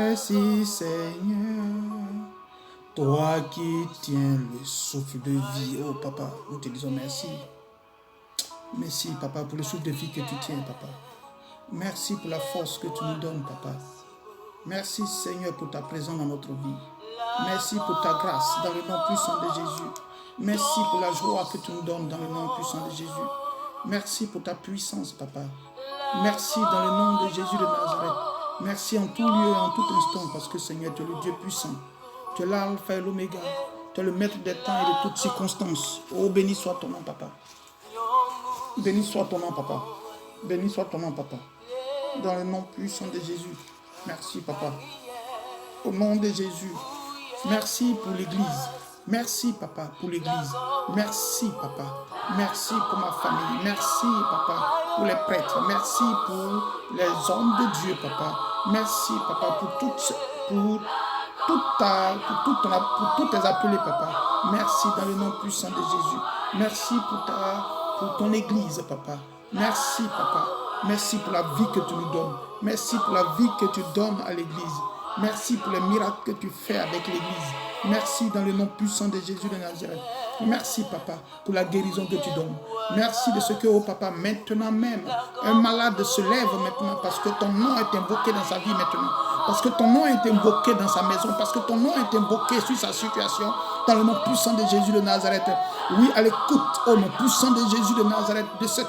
Merci Seigneur, toi qui tiens le souffle de vie. Oh papa, nous te disons merci. Merci papa pour le souffle de vie que tu tiens papa. Merci pour la force que tu nous donnes papa. Merci Seigneur pour ta présence dans notre vie. Merci pour ta grâce dans le nom puissant de Jésus. Merci pour la joie que tu nous donnes dans le nom puissant de Jésus. Merci pour ta puissance papa. Merci dans le nom de Jésus de Nazareth. Merci en tout lieu et en tout instant parce que Seigneur, tu es le Dieu puissant. Tu es l'alpha et l'oméga. Tu es le maître des temps et de toutes circonstances. Oh, béni soit ton nom, papa. Béni soit ton nom, papa. Béni soit ton nom, papa. Dans le nom puissant de Jésus. Merci, papa. Au nom de Jésus. Merci pour l'Église. Merci, papa, pour l'Église. Merci, papa. Merci pour ma famille. Merci, papa, pour les prêtres. Merci pour les hommes de Dieu, papa. Merci, papa, pour tous tes appelés, papa. Merci dans le nom puissant de Jésus. Merci pour ton Église, papa. Merci, papa. Merci pour la vie que tu nous donnes. Merci pour la vie que tu donnes à l'Église. Merci pour les miracles que tu fais avec l'Église. Merci dans le nom puissant de Jésus de Nazareth. Merci, papa, pour la guérison que tu donnes. Merci de ce que, oh papa, maintenant même, un malade se lève maintenant parce que ton nom est invoqué dans sa vie maintenant. Parce que ton nom est invoqué dans sa maison. Parce que ton nom est invoqué sur sa situation. Dans le nom puissant de Jésus de Nazareth. Oui, à l'écoute, oh nom puissant de Jésus de Nazareth, de ce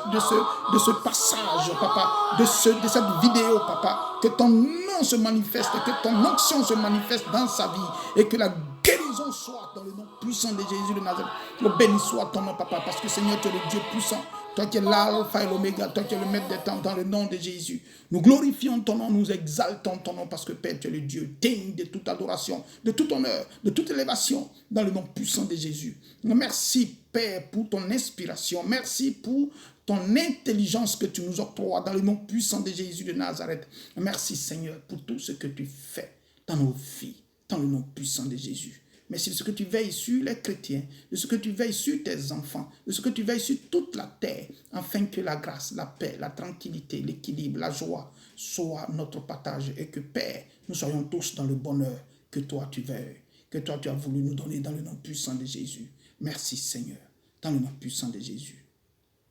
passage, papa, de cette vidéo, papa, que ton nom se manifeste, que ton onction se manifeste dans sa vie et que la guérison soit dans le nom puissant de Jésus de Nazareth. Que béni soit ton nom, papa, parce que Seigneur, tu es le Dieu puissant. Toi qui es l'alpha et l'oméga, toi qui es le maître des temps, dans le nom de Jésus. Nous glorifions ton nom, nous exaltons ton nom, parce que Père, tu es le Dieu digne de toute adoration, de tout honneur, de toute élévation, dans le nom puissant de Jésus. Merci, Père, pour ton inspiration. Merci pour ton intelligence que tu nous octroies dans le nom puissant de Jésus de Nazareth. Merci, Seigneur, pour tout ce que tu fais dans nos vies, dans le nom puissant de Jésus. Merci de ce que tu veilles sur les chrétiens, de ce que tu veilles sur tes enfants, de ce que tu veilles sur toute la terre, afin que la grâce, la paix, la tranquillité, l'équilibre, la joie soient notre partage et que, Père, nous soyons tous dans le bonheur que toi tu veilles, que toi tu as voulu nous donner dans le nom puissant de Jésus. Merci Seigneur, dans le nom puissant de Jésus.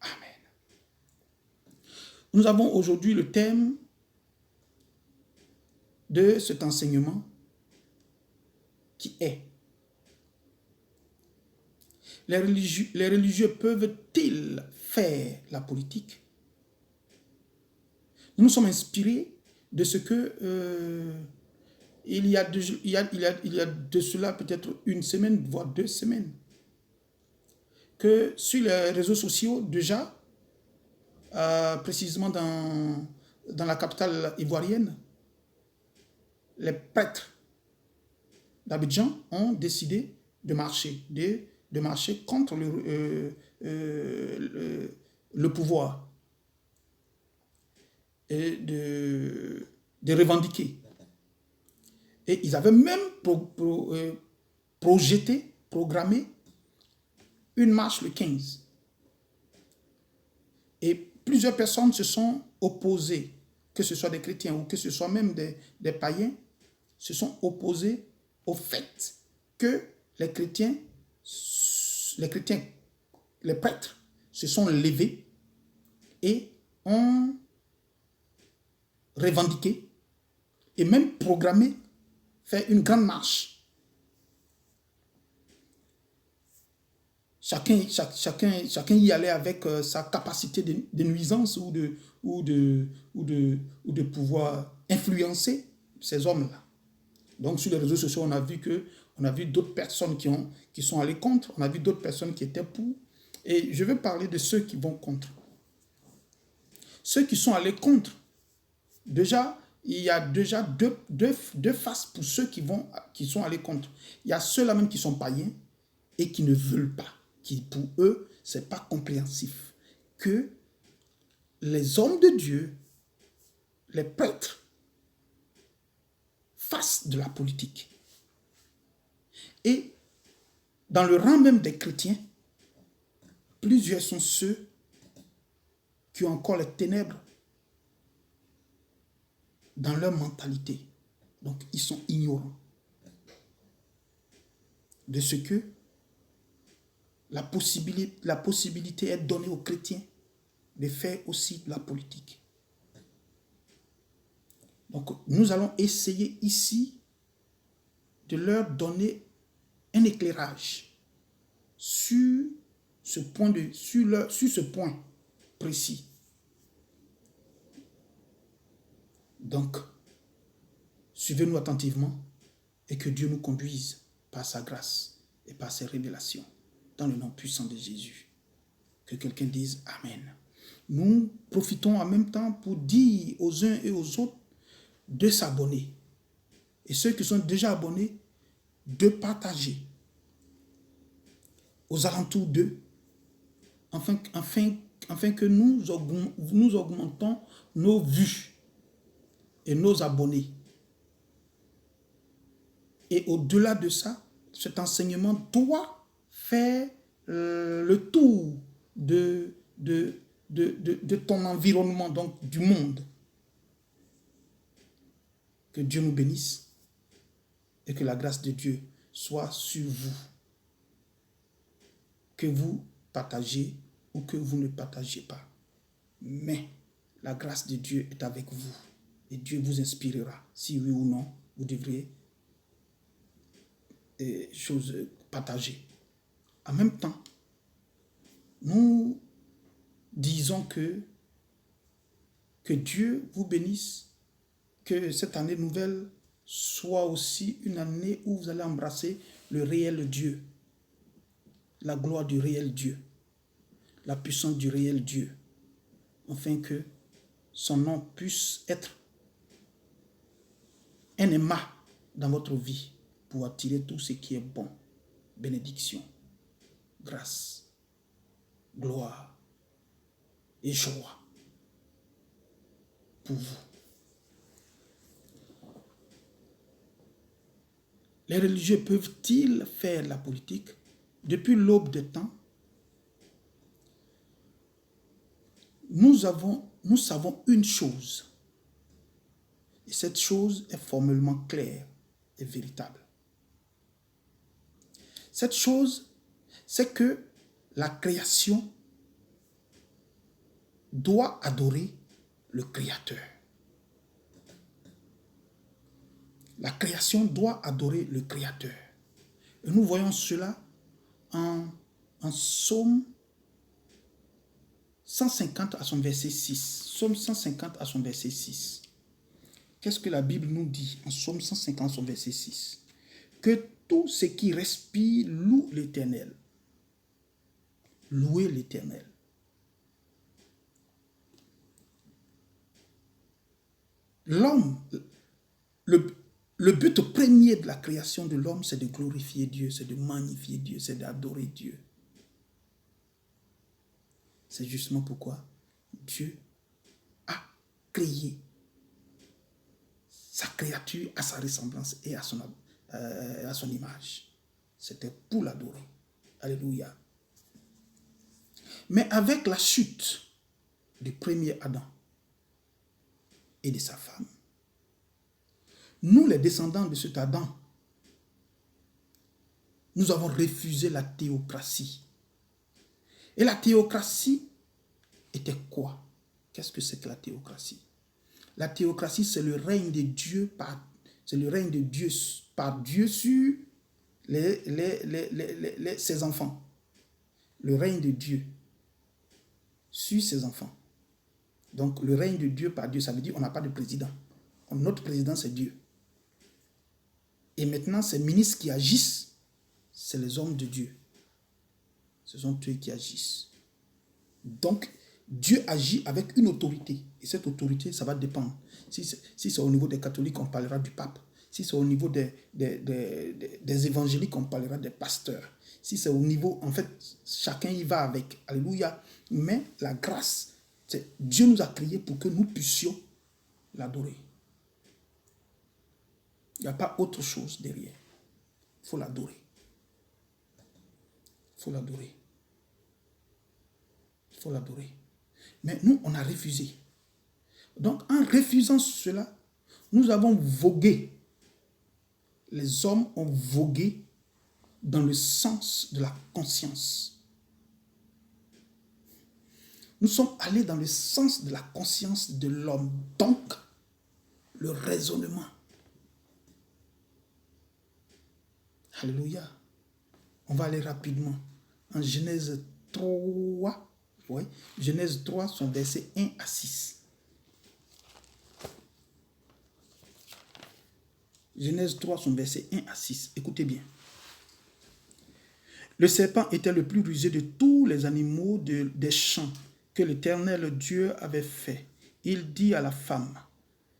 Amen. Nous avons aujourd'hui le thème de cet enseignement qui est: les religieux peuvent-ils faire la politique? Nous nous sommes inspirés de ce que il y a de cela peut-être une semaine, voire 2 semaines, que sur les réseaux sociaux déjà, précisément dans la capitale ivoirienne, les prêtres d'Abidjan ont décidé de marcher, de marcher contre le pouvoir et de revendiquer. Et ils avaient même programmé une marche le 15. Et plusieurs personnes se sont opposées, que ce soit des chrétiens ou que ce soit même des païens, se sont opposés au fait que les chrétiens, les prêtres se sont levés et ont revendiqué et même programmé faire une grande marche. Chacun y allait avec sa capacité de nuisance ou de pouvoir influencer ces hommes-là. Donc sur les réseaux sociaux, on a vu d'autres personnes qui sont allées contre, on a vu d'autres personnes qui étaient pour. Et je vais parler de ceux qui vont contre. Ceux qui sont allés contre, déjà, il y a déjà deux faces pour ceux qui sont allés contre. Il y a ceux-là même qui sont païens et qui ne veulent pas, qui pour eux, ce n'est pas compréhensif que les hommes de Dieu, les prêtres, fassent de la politique. Et dans le rang même des chrétiens, plusieurs sont ceux qui ont encore les ténèbres dans leur mentalité. Donc, ils sont ignorants de ce que la possibilité est donnée aux chrétiens de faire aussi de la politique. Donc, nous allons essayer ici de leur donner un éclairage sur ce point, sur ce point précis. Donc, suivez-nous attentivement et que Dieu nous conduise par sa grâce et par ses révélations dans le nom puissant de Jésus. Que quelqu'un dise Amen. Nous profitons en même temps pour dire aux uns et aux autres de s'abonner. Et ceux qui sont déjà abonnés, de partager aux alentours d'eux, afin que nous augmentons nos vues et nos abonnés. Et au-delà de ça, cet enseignement doit faire le tour de ton environnement, donc du monde. Que Dieu nous bénisse et que la grâce de Dieu soit sur vous. Que vous partagez ou que vous ne partagez pas. Mais la grâce de Dieu est avec vous et Dieu vous inspirera. Si oui ou non, vous devrez partager. En même temps, nous disons que Dieu vous bénisse, que cette année nouvelle soit aussi une année où vous allez embrasser le réel Dieu, la gloire du réel Dieu, la puissance du réel Dieu, afin que son nom puisse être un aimant dans votre vie pour attirer tout ce qui est bon. Bénédiction, grâce, gloire et joie pour vous. Les religieux peuvent-ils faire la politique? Depuis l'aube des temps, nous savons une chose. Et cette chose est formellement claire et véritable. Cette chose, c'est que la création doit adorer le Créateur. La création doit adorer le Créateur. Et nous voyons cela en Psaume 150 à son verset 6. Psaume 150 à son verset 6. Qu'est-ce que la Bible nous dit en Psaume 150 à son verset 6? Que tout ce qui respire loue l'Éternel. Louez l'Éternel. L'homme, le but premier de la création de l'homme, c'est de glorifier Dieu, c'est de magnifier Dieu, c'est d'adorer Dieu. C'est justement pourquoi Dieu a créé sa créature à sa ressemblance et à son image. C'était pour l'adorer. Alléluia. Mais avec la chute du premier Adam et de sa femme, nous, les descendants de cet Adam, nous avons refusé la théocratie. Et la théocratie était quoi? Qu'est-ce que c'est que la théocratie? La théocratie, c'est le règne de Dieu par Dieu sur ses enfants. Le règne de Dieu sur ses enfants. Donc, le règne de Dieu par Dieu, ça veut dire qu'on n'a pas de président. Notre président, c'est Dieu. Et maintenant, ces ministres qui agissent, c'est les hommes de Dieu. Ce sont eux qui agissent. Donc, Dieu agit avec une autorité. Et cette autorité, ça va dépendre. Si c'est au niveau des catholiques, on parlera du pape. Si c'est au niveau des évangéliques, on parlera des pasteurs. Si c'est au niveau, en fait, chacun y va avec. Alléluia. Mais la grâce, Dieu nous a créés pour que nous puissions l'adorer. Il n'y a pas autre chose derrière. Il faut l'adorer. Il faut l'adorer. Il faut l'adorer. Mais nous, on a refusé. Donc, en refusant cela, nous avons vogué les hommes ont vogué dans le sens de la conscience. Nous sommes allés dans le sens de la conscience de l'homme. Donc, le raisonnement. Alléluia. On va aller rapidement. En Genèse 3, oui, Genèse 3, son verset 1 à 6. Genèse 3, son verset 1 à 6. Écoutez bien. Le serpent était le plus rusé de tous les animaux des champs que l'Éternel Dieu avait fait. Il dit à la femme,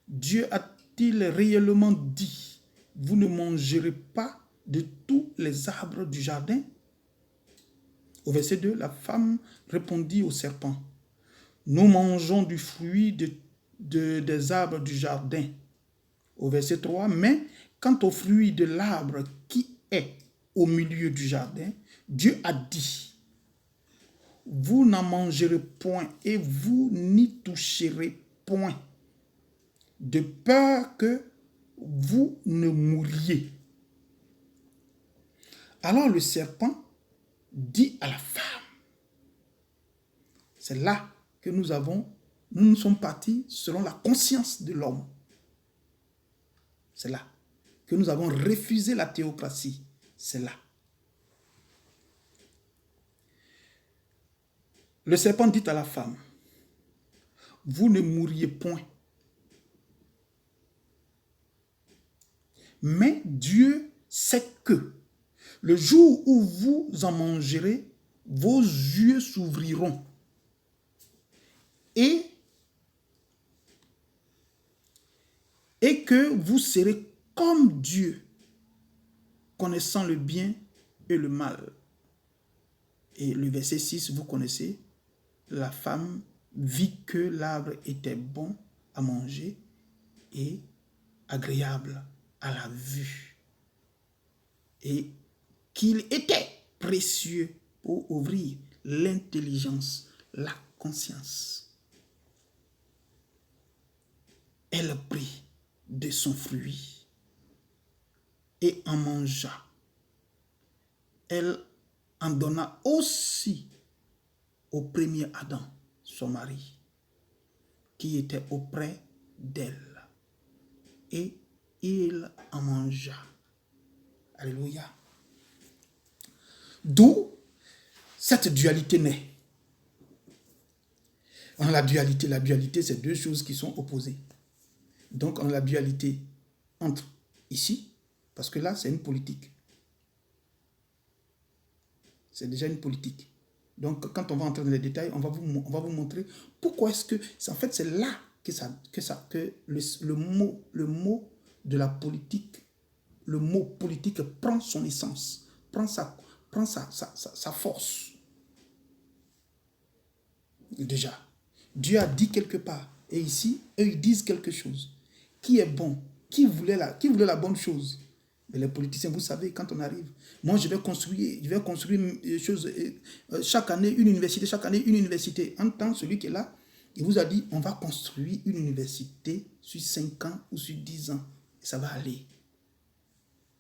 Dieu a-t-il réellement dit, vous ne mangerez pas de tous les arbres du jardin? Au verset 2, la femme répondit au serpent, nous mangeons du fruit des arbres du jardin. Au verset 3, mais quant au fruit de l'arbre qui est au milieu du jardin, Dieu a dit, vous n'en mangerez point et vous n'y toucherez point, de peur que vous ne mouriez. Alors le serpent dit à la femme, c'est là que nous sommes partis selon la conscience de l'homme. C'est là que nous avons refusé la théocratie. C'est là. Le serpent dit à la femme, vous ne mourriez point. Mais Dieu sait que le jour où vous en mangerez, vos yeux s'ouvriront et que vous serez comme Dieu, connaissant le bien et le mal. Et le verset 6, vous connaissez, la femme vit que l'arbre était bon à manger et agréable à la vue, et qu'il était précieux pour ouvrir l'intelligence, la conscience. Elle prit de son fruit et en mangea. Elle en donna aussi au premier Adam, son mari, qui était auprès d'elle. Et il en mangea. Alléluia. D'où cette dualité naît. En la dualité, c'est deux choses qui sont opposées. Donc, on a la dualité entre ici, parce que là, c'est une politique. C'est déjà une politique. Donc, quand on va entrer dans les détails, on va vous montrer pourquoi est-ce que... En fait, c'est là que le mot de la politique, le mot politique prend son essence, prend sa force. Déjà, Dieu a dit quelque part, et ici, eux, ils disent quelque chose. Qui est bon? Qui voulait la bonne chose? Mais les politiciens, vous savez, quand on arrive, moi, je vais construire des choses, chaque année, une université. En tant celui qui est là, il vous a dit, on va construire une université sur 5 ans ou sur 10 ans. Et ça va aller.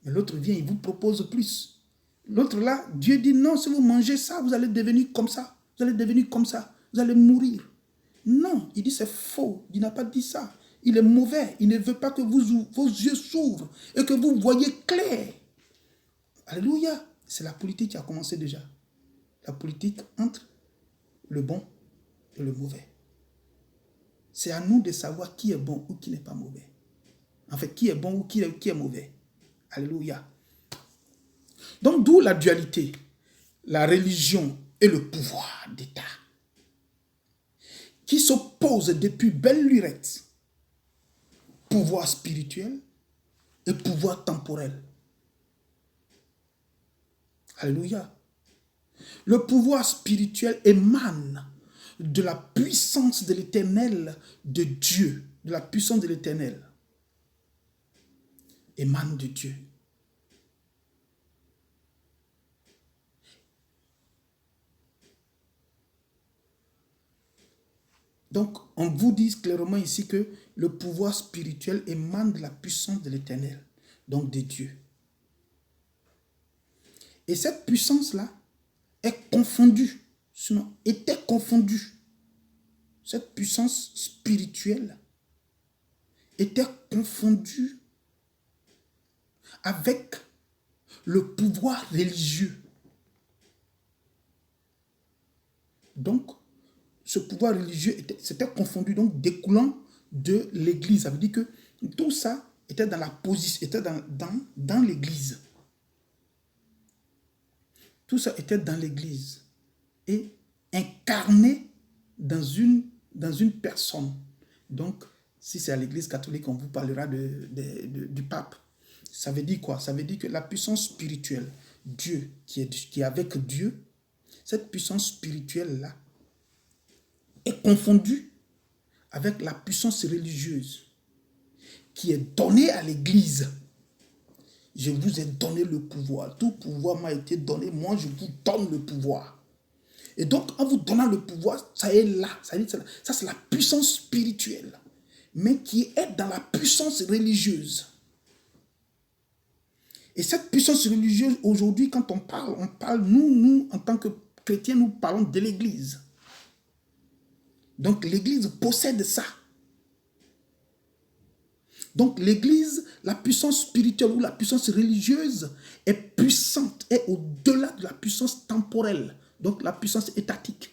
Mais l'autre vient, il vous propose plus. L'autre là, Dieu dit, non, si vous mangez ça, vous allez devenir comme ça. Vous allez devenir comme ça. Vous allez mourir. Non, il dit, c'est faux. Il n'a pas dit ça. Il est mauvais. Il ne veut pas que vos yeux s'ouvrent et que vous voyez clair. Alléluia. C'est la politique qui a commencé déjà. La politique entre le bon et le mauvais. C'est à nous de savoir qui est bon ou qui n'est pas mauvais. En fait, qui est bon ou qui est mauvais. Alléluia. Donc, d'où la dualité, la religion et le pouvoir d'État qui s'opposent depuis belle lurette. Pouvoir spirituel et pouvoir temporel. Alléluia. Le pouvoir spirituel émane de la puissance de l'Éternel, de Dieu, de la puissance de l'Éternel. Émane de Dieu. Donc, on vous dit clairement ici que le pouvoir spirituel émane de la puissance de l'Éternel. donc de Dieu. Et cette puissance-là est confondue, sinon était confondue. Cette puissance spirituelle était confondue avec le pouvoir religieux. Donc, ce pouvoir religieux s'était confondu, donc découlant de l'Église. Ça veut dire que tout ça était dans la position, était dans l'Église. Tout ça était dans l'Église et incarné dans une personne. Donc, si c'est à l'Église catholique, on vous parlera du pape. Ça veut dire quoi? Ça veut dire que la puissance spirituelle, Dieu, qui est avec Dieu, cette puissance spirituelle-là est confondue avec la puissance religieuse qui est donnée à l'Église. Je vous ai donné le pouvoir. Tout pouvoir m'a été donné. Moi, je vous donne le pouvoir. Et donc, en vous donnant le pouvoir, ça est là. Ça, c'est la puissance spirituelle, mais qui est dans la puissance religieuse. Et cette puissance religieuse, aujourd'hui, quand on parle, nous, en tant que chrétiens, nous parlons de l'Église. Donc, l'Église possède ça. Donc, l'Église, la puissance spirituelle ou la puissance religieuse est puissante, est au-delà de la puissance temporelle, donc la puissance étatique.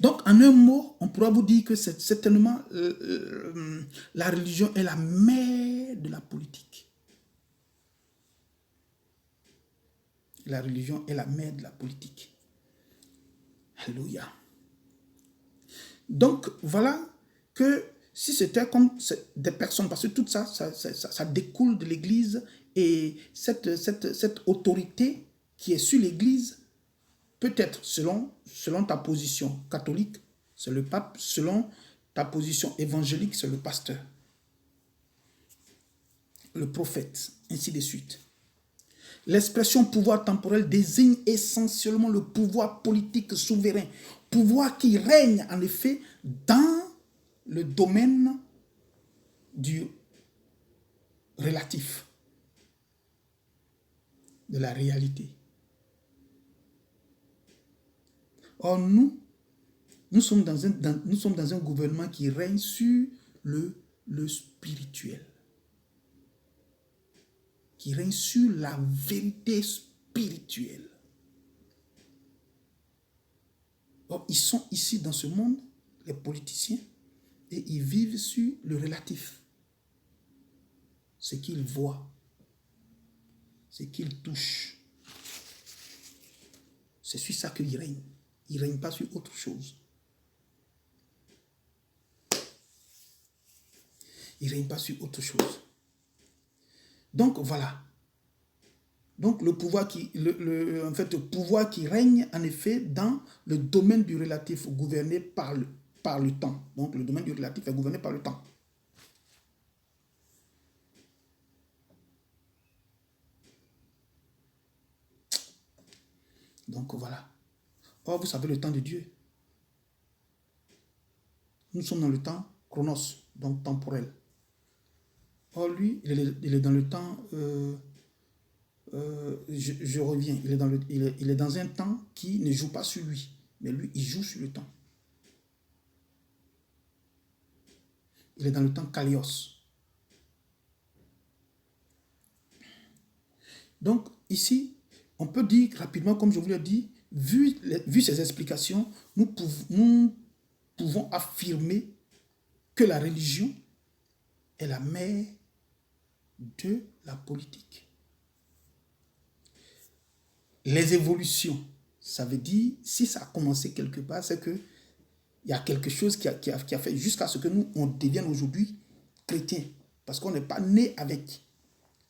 Donc, en un mot, on pourra vous dire que c'est certainement la religion est la mère de la politique. La religion est la mère de la politique. Alléluia. Donc, voilà que si c'était comme des personnes, parce que tout ça, ça découle de l'Église, et cette autorité qui est sur l'Église, peut-être selon ta position catholique, c'est le pape, selon ta position évangélique, c'est le pasteur, le prophète, ainsi de suite. L'expression pouvoir temporel désigne essentiellement le pouvoir politique souverain, pouvoir qui règne en effet dans le domaine du relatif, de la réalité. Or, nous sommes dans un gouvernement qui règne sur le spirituel, qui règne sur la vérité spirituelle. Or, ils sont ici dans ce monde, les politiciens, et ils vivent sur le relatif. Ce qu'ils voient, ce qu'ils touchent. C'est sur ça qu'ils règnent. Ils ne règnent pas sur autre chose. Ils ne règnent pas sur autre chose. Donc voilà. Donc le pouvoir pouvoir qui règne en effet dans le domaine du relatif gouverné par le temps. Donc le domaine du relatif est gouverné par le temps. Donc voilà. Or, vous savez le temps de Dieu. Nous sommes dans le temps chronos, donc temporel. Or, lui, il est dans le temps... je reviens. Il est dans un temps qui ne joue pas sur lui. Mais lui, il joue sur le temps. Il est dans le temps Kalios. Donc, ici, on peut dire rapidement, comme je vous l'ai dit, vu ces explications, nous pouvons affirmer que la religion est la mère de la politique. Les évolutions, ça veut dire, si ça a commencé quelque part, c'est qu'il y a quelque chose qui a fait jusqu'à ce que nous, on devienne aujourd'hui chrétiens. Parce qu'on n'est pas né avec.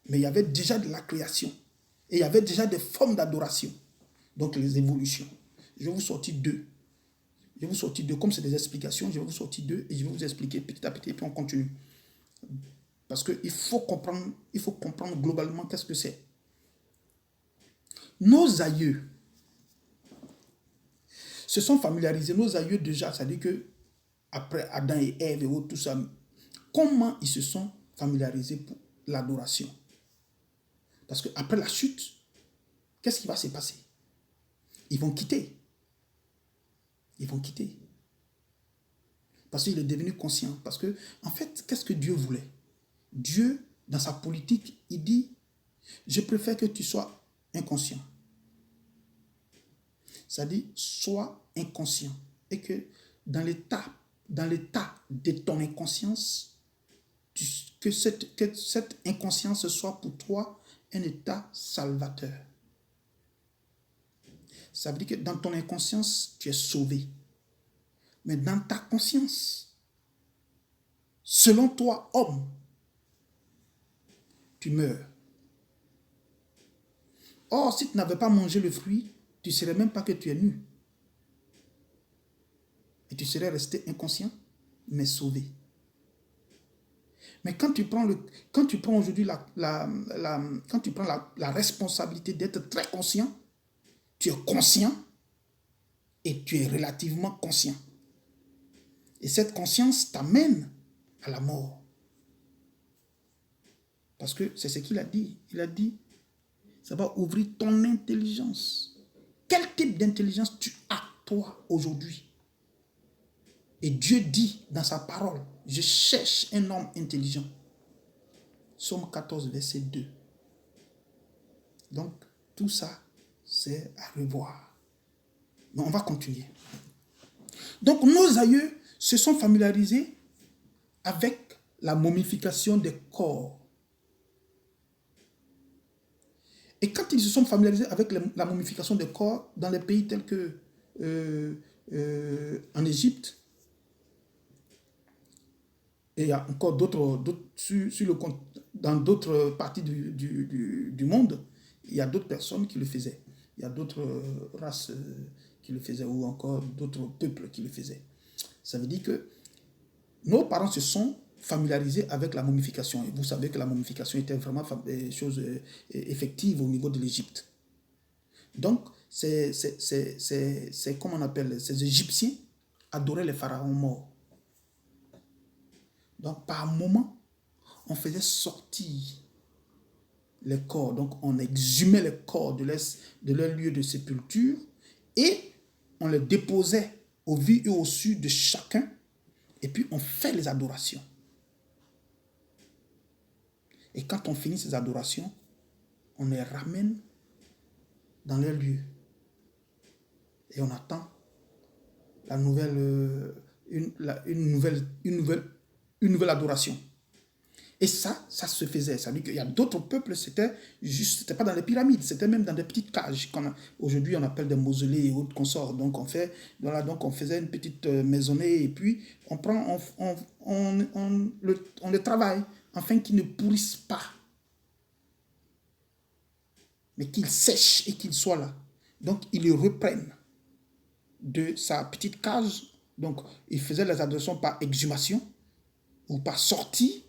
Mais il y avait déjà de la création. Et il y avait déjà des formes d'adoration. Donc les évolutions. Je vais vous sortir deux. Comme c'est des explications, je vais vous sortir deux et je vais vous expliquer petit à petit et puis on continue. Parce qu'il faut comprendre globalement qu'est-ce que c'est. Nos aïeux se sont familiarisés, nos aïeux déjà, c'est-à-dire que après Adam et Ève et tout ça, comment ils se sont familiarisés pour l'adoration? Parce qu'après la chute, qu'est-ce qui va se passer? Ils vont quitter. Ils vont quitter. Parce qu'il est devenu conscient. Parce que, en fait, qu'est-ce que Dieu voulait? Dieu, dans sa politique, il dit, je préfère que tu sois inconscient. Ça dit, sois inconscient. Et que dans l'état de ton inconscience, que cette inconscience soit pour toi un état salvateur. Ça veut dire que dans ton inconscience, tu es sauvé. Mais dans ta conscience, selon toi, homme, tu meurs. Or, si tu n'avais pas mangé le fruit, tu ne saurais même pas que tu es nu. Et tu serais resté inconscient, mais sauvé. Mais quand tu prends aujourd'hui la responsabilité d'être très conscient, tu es conscient et tu es relativement conscient. Et cette conscience t'amène à la mort. Parce que c'est ce qu'il a dit. Il a dit, ça va ouvrir ton intelligence. Quel type d'intelligence tu as, toi, aujourd'hui? Et Dieu dit dans sa parole, je cherche un homme intelligent. Psaume 14, verset 2. Donc, tout ça, c'est à revoir. Mais on va continuer. Donc, nos aïeux se sont familiarisés avec la momification des corps. Et quand ils se sont familiarisés avec la momification des corps dans les pays tels que en Égypte, et il y a encore d'autres dans d'autres parties du monde, il y a d'autres personnes qui le faisaient. Il y a d'autres races qui le faisaient ou encore d'autres peuples qui le faisaient. Ça veut dire que nos parents se sont familiarisés avec la momification. Et vous savez que la momification était vraiment une chose effective au niveau de l'Égypte. Donc, c'est comme on appelle, ces Égyptiens adoraient les pharaons morts. Donc, par moment, on faisait sortir les corps. Donc, on exhumait les corps de leur lieu de sépulture et on les déposait au vu et au su de chacun. Et puis, on fait les adorations. Et quand on finit ces adorations, on les ramène dans leur lieu. Et on attend la nouvelle, une nouvelle adoration. Et ça se faisait. Ça veut dire qu'il y a d'autres peuples, c'était pas dans les pyramides, c'était même dans des petites cages. Aujourd'hui, on appelle des mausolées et autres consorts. Donc, on faisait une petite maisonnée et puis on les travaille afin qu'ils ne pourrissent pas, mais qu'ils sèchent et qu'ils soient là. Donc, ils les reprennent de sa petite cage. Donc, ils faisaient les adorations par exhumation ou par sortie.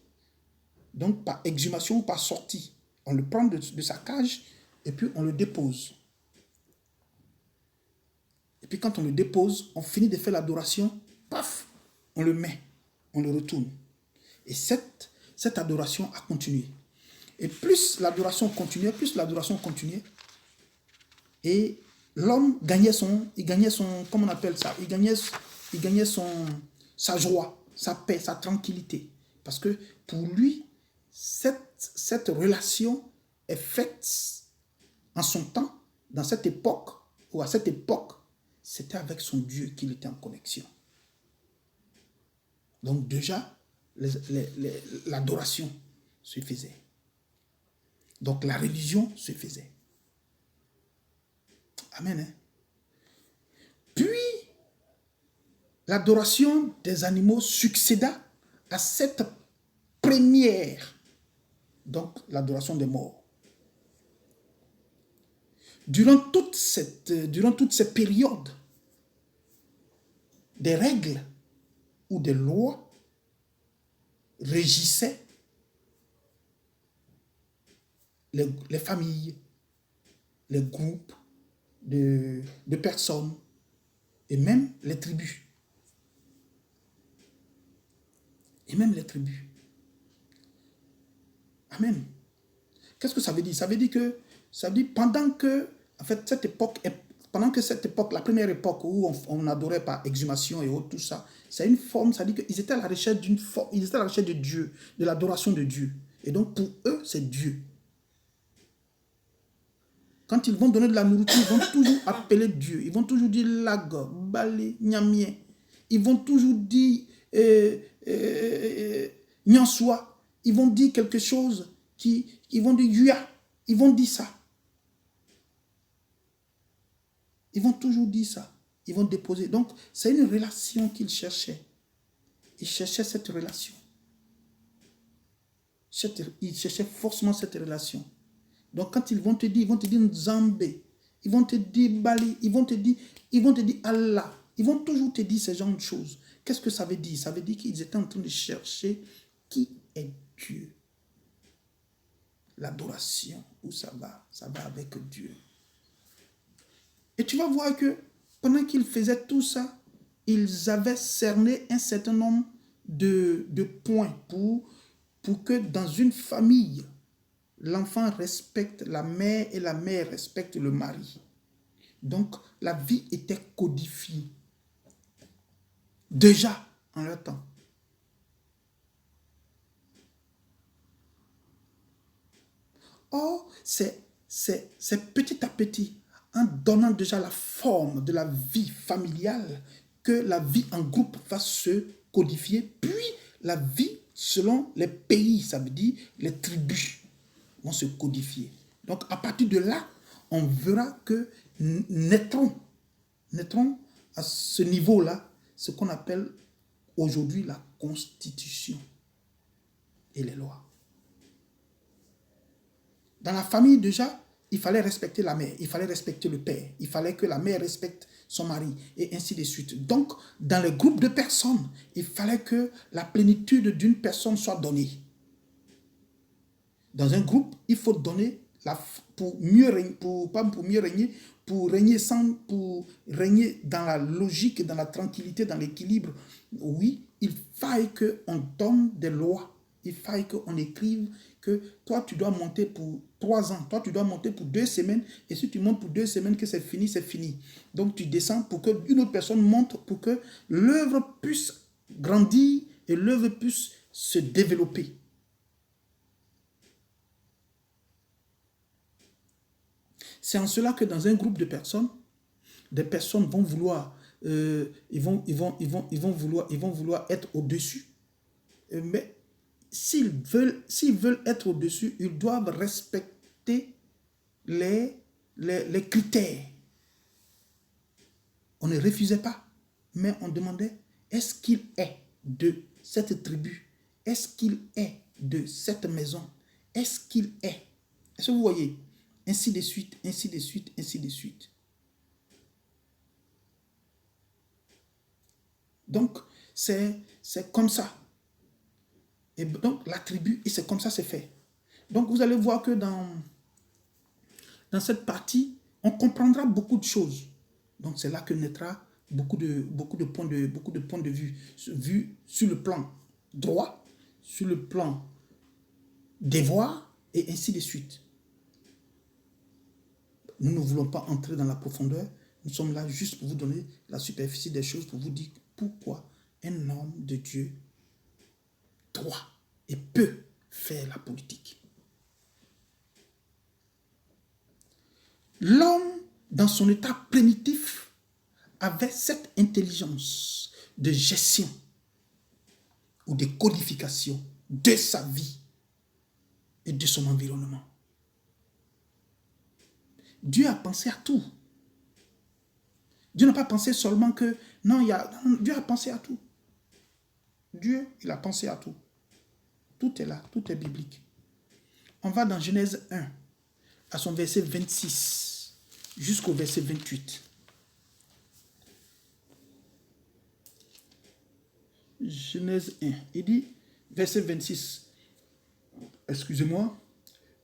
Donc, par exhumation ou par sortie. On le prend de sa cage et puis on le dépose. Et puis quand on le dépose, on finit de faire l'adoration, paf, on le met, on le retourne. Et cette adoration a continué. Et plus l'adoration continuait, et l'homme gagnait comment on appelle ça, il gagnait sa joie, sa paix, sa tranquillité. Parce que pour lui, cette relation est faite en son temps, dans cette époque, ou à cette époque, c'était avec son Dieu qu'il était en connexion. Donc déjà, l'adoration se faisait. Donc la religion se faisait. Amen. Hein? Puis, l'adoration des animaux succéda à cette première. Donc, l'adoration des morts. Durant toutes ces périodes, des règles ou des lois régissaient les familles, les groupes de personnes et même les tribus. Et même les tribus. Amen. Qu'est-ce que ça veut dire? Ça veut dire que, pendant que, en fait, cette époque, la première époque où on adorait par exhumation et autres, tout ça, c'est une forme, ça veut dire qu'ils étaient à la recherche d'une forme, ils étaient à la recherche de Dieu, de l'adoration de Dieu. Et donc, pour eux, c'est Dieu. Quand ils vont donner de la nourriture, ils vont toujours appeler Dieu. Ils vont toujours dire Lag, Balé, Nyamien. Ils vont toujours dire Nyansua. Ils vont dire quelque chose ils vont dire Yuya. Ils vont dire ça. Ils vont toujours dire ça. Ils vont déposer. Donc, c'est une relation qu'ils cherchaient. Ils cherchaient cette relation. Ils cherchaient forcément cette relation. Donc, quand ils vont te dire Nzambé, ils vont te dire Bali, ils vont te dire Allah. Ils vont toujours te dire ces genres de choses. Qu'est-ce que ça veut dire? Ça veut dire qu'ils étaient en train de chercher qui est Dieu. L'adoration, où ça va avec Dieu. Et tu vas voir que pendant qu'ils faisaient tout ça, ils avaient cerné un certain nombre de points pour que dans une famille, l'enfant respecte la mère et la mère respecte le mari. Donc, la vie était codifiée. Déjà, en leur temps. Or, c'est petit à petit, en donnant déjà la forme de la vie familiale, que la vie en groupe va se codifier, puis la vie selon les pays, ça veut dire les tribus, vont se codifier. Donc, à partir de là, on verra que naîtront à ce niveau-là ce qu'on appelle aujourd'hui la Constitution et les lois. Dans la famille, déjà, il fallait respecter la mère, il fallait respecter le père, il fallait que la mère respecte son mari, et ainsi de suite. Donc, dans le groupe de personnes, il fallait que la plénitude d'une personne soit donnée. Dans un groupe, il faut donner pour mieux régner, pour régner dans la logique, dans la tranquillité, dans l'équilibre. Oui, il faille qu'on donne des lois. Il faille qu'on écrive que toi, tu dois monter pour 3 ans, toi, tu dois monter pour 2 semaines, et si tu montes pour 2 semaines, que c'est fini, c'est fini. Donc, tu descends pour qu'une autre personne monte, pour que l'œuvre puisse grandir et l'œuvre puisse se développer. C'est en cela que dans un groupe de personnes, des personnes vont vouloir, ils vont vouloir être au-dessus. Mais s'ils veulent être au-dessus, ils doivent respecter les critères. On ne refusait pas, mais on demandait, est-ce qu'il est de cette tribu? Est-ce qu'il est de cette maison? Est-ce qu'il est? Est-ce que vous voyez? Ainsi de suite, ainsi de suite, ainsi de suite. Donc, c'est comme ça. Et donc, la tribu, et c'est comme ça c'est fait. Donc, vous allez voir que dans cette partie, on comprendra beaucoup de choses. Donc, c'est là que naîtra beaucoup de points de vue sur le plan droit, sur le plan devoir, et ainsi de suite. Nous ne voulons pas entrer dans la profondeur. Nous sommes là juste pour vous donner la superficie des choses, pour vous dire pourquoi un homme de Dieu doit et peut faire la politique. L'homme, dans son état primitif, avait cette intelligence de gestion ou de codification de sa vie et de son environnement. Dieu a pensé à tout. Dieu n'a pas pensé seulement que... Non, Dieu a pensé à tout. Dieu, il a pensé à tout. Tout est là, tout est biblique. On va dans Genèse 1, à son verset 26, jusqu'au verset 28. Genèse 1, il dit, verset 26, excusez-moi,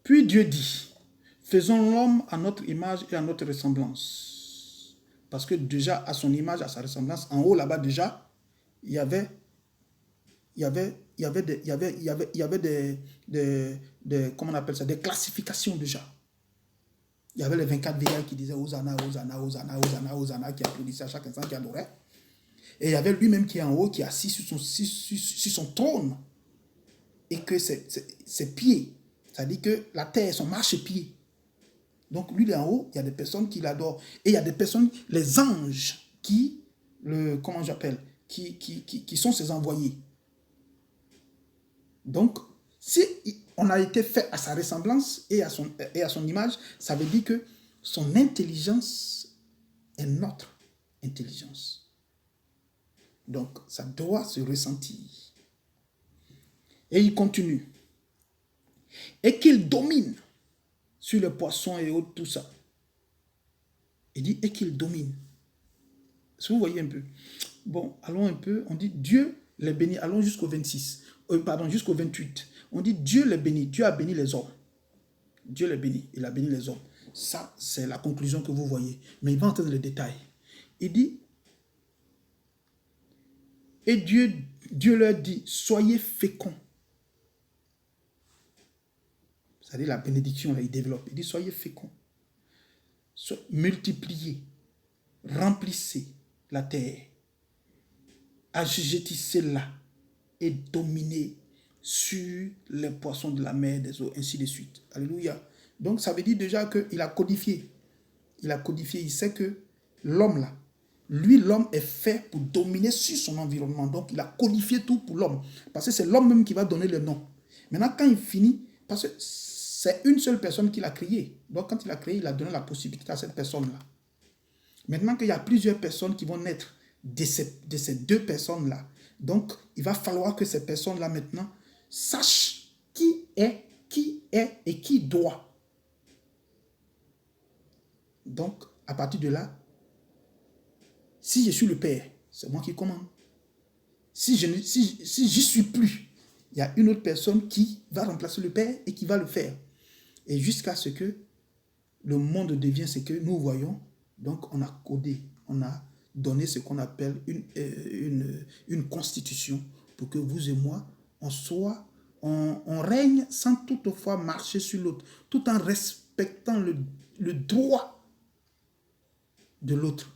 puis Dieu dit, faisons l'homme à notre image et à notre ressemblance. Parce que déjà, à son image, à sa ressemblance, en haut là-bas déjà, il y avait comment on appelle ça, des classifications déjà. Il y avait les 24 vieillards qui disaient Hosanna, Hosanna, Hosanna, Hosanna, Hosanna, qui applaudissaient à chaque instant, qui adoraient. Et il y avait lui-même qui est en haut, qui est assis sur son trône. Et que ses pieds, ça dit que la terre, son marchepied. Donc lui, il est en haut, il y a des personnes qui l'adorent. Et il y a des personnes, les anges, comment j'appelle, qui sont ses envoyés. Donc, si on a été fait à sa ressemblance et à son image, ça veut dire que son intelligence est notre intelligence. Donc, ça doit se ressentir. Et il continue. Et qu'il domine sur les poissons et autres, tout ça. Il dit, et qu'il domine. Si vous voyez un peu. Bon, allons un peu. On dit, Dieu les bénit. Allons jusqu'au 26. Jusqu'au 28. On dit, Dieu les bénit. Dieu a béni les hommes. Dieu les bénit. Il a béni les hommes. Ça, c'est la conclusion que vous voyez. Mais il va entrer dans les détails. Il dit, et Dieu leur dit, soyez féconds. C'est-à-dire la bénédiction, là, il développe. Il dit, soyez féconds. Multipliez. Remplissez la terre. Assujettissez-la. Et dominez sur les poissons de la mer, des eaux, ainsi de suite. Alléluia. Donc, ça veut dire déjà qu'il a codifié. Il a codifié. Il sait que l'homme, là, lui, l'homme est fait pour dominer sur son environnement. Donc, il a codifié tout pour l'homme. Parce que c'est l'homme même qui va donner le nom. Maintenant, quand il finit, parce que c'est une seule personne qui l'a créé. Donc, quand il a créé, il a donné la possibilité à cette personne-là. Maintenant qu'il y a plusieurs personnes qui vont naître de ces deux personnes-là, donc, il va falloir que ces personnes-là, maintenant, sachent qui est et qui doit. Donc, à partir de là, si je suis le Père, c'est moi qui commande. Si j'y suis plus, il y a une autre personne qui va remplacer le Père et qui va le faire. Et jusqu'à ce que le monde devienne ce que nous voyons, donc on a codé, on a donné ce qu'on appelle une constitution pour que vous et moi, on règne sans toutefois marcher sur l'autre, tout en respectant le droit de l'autre.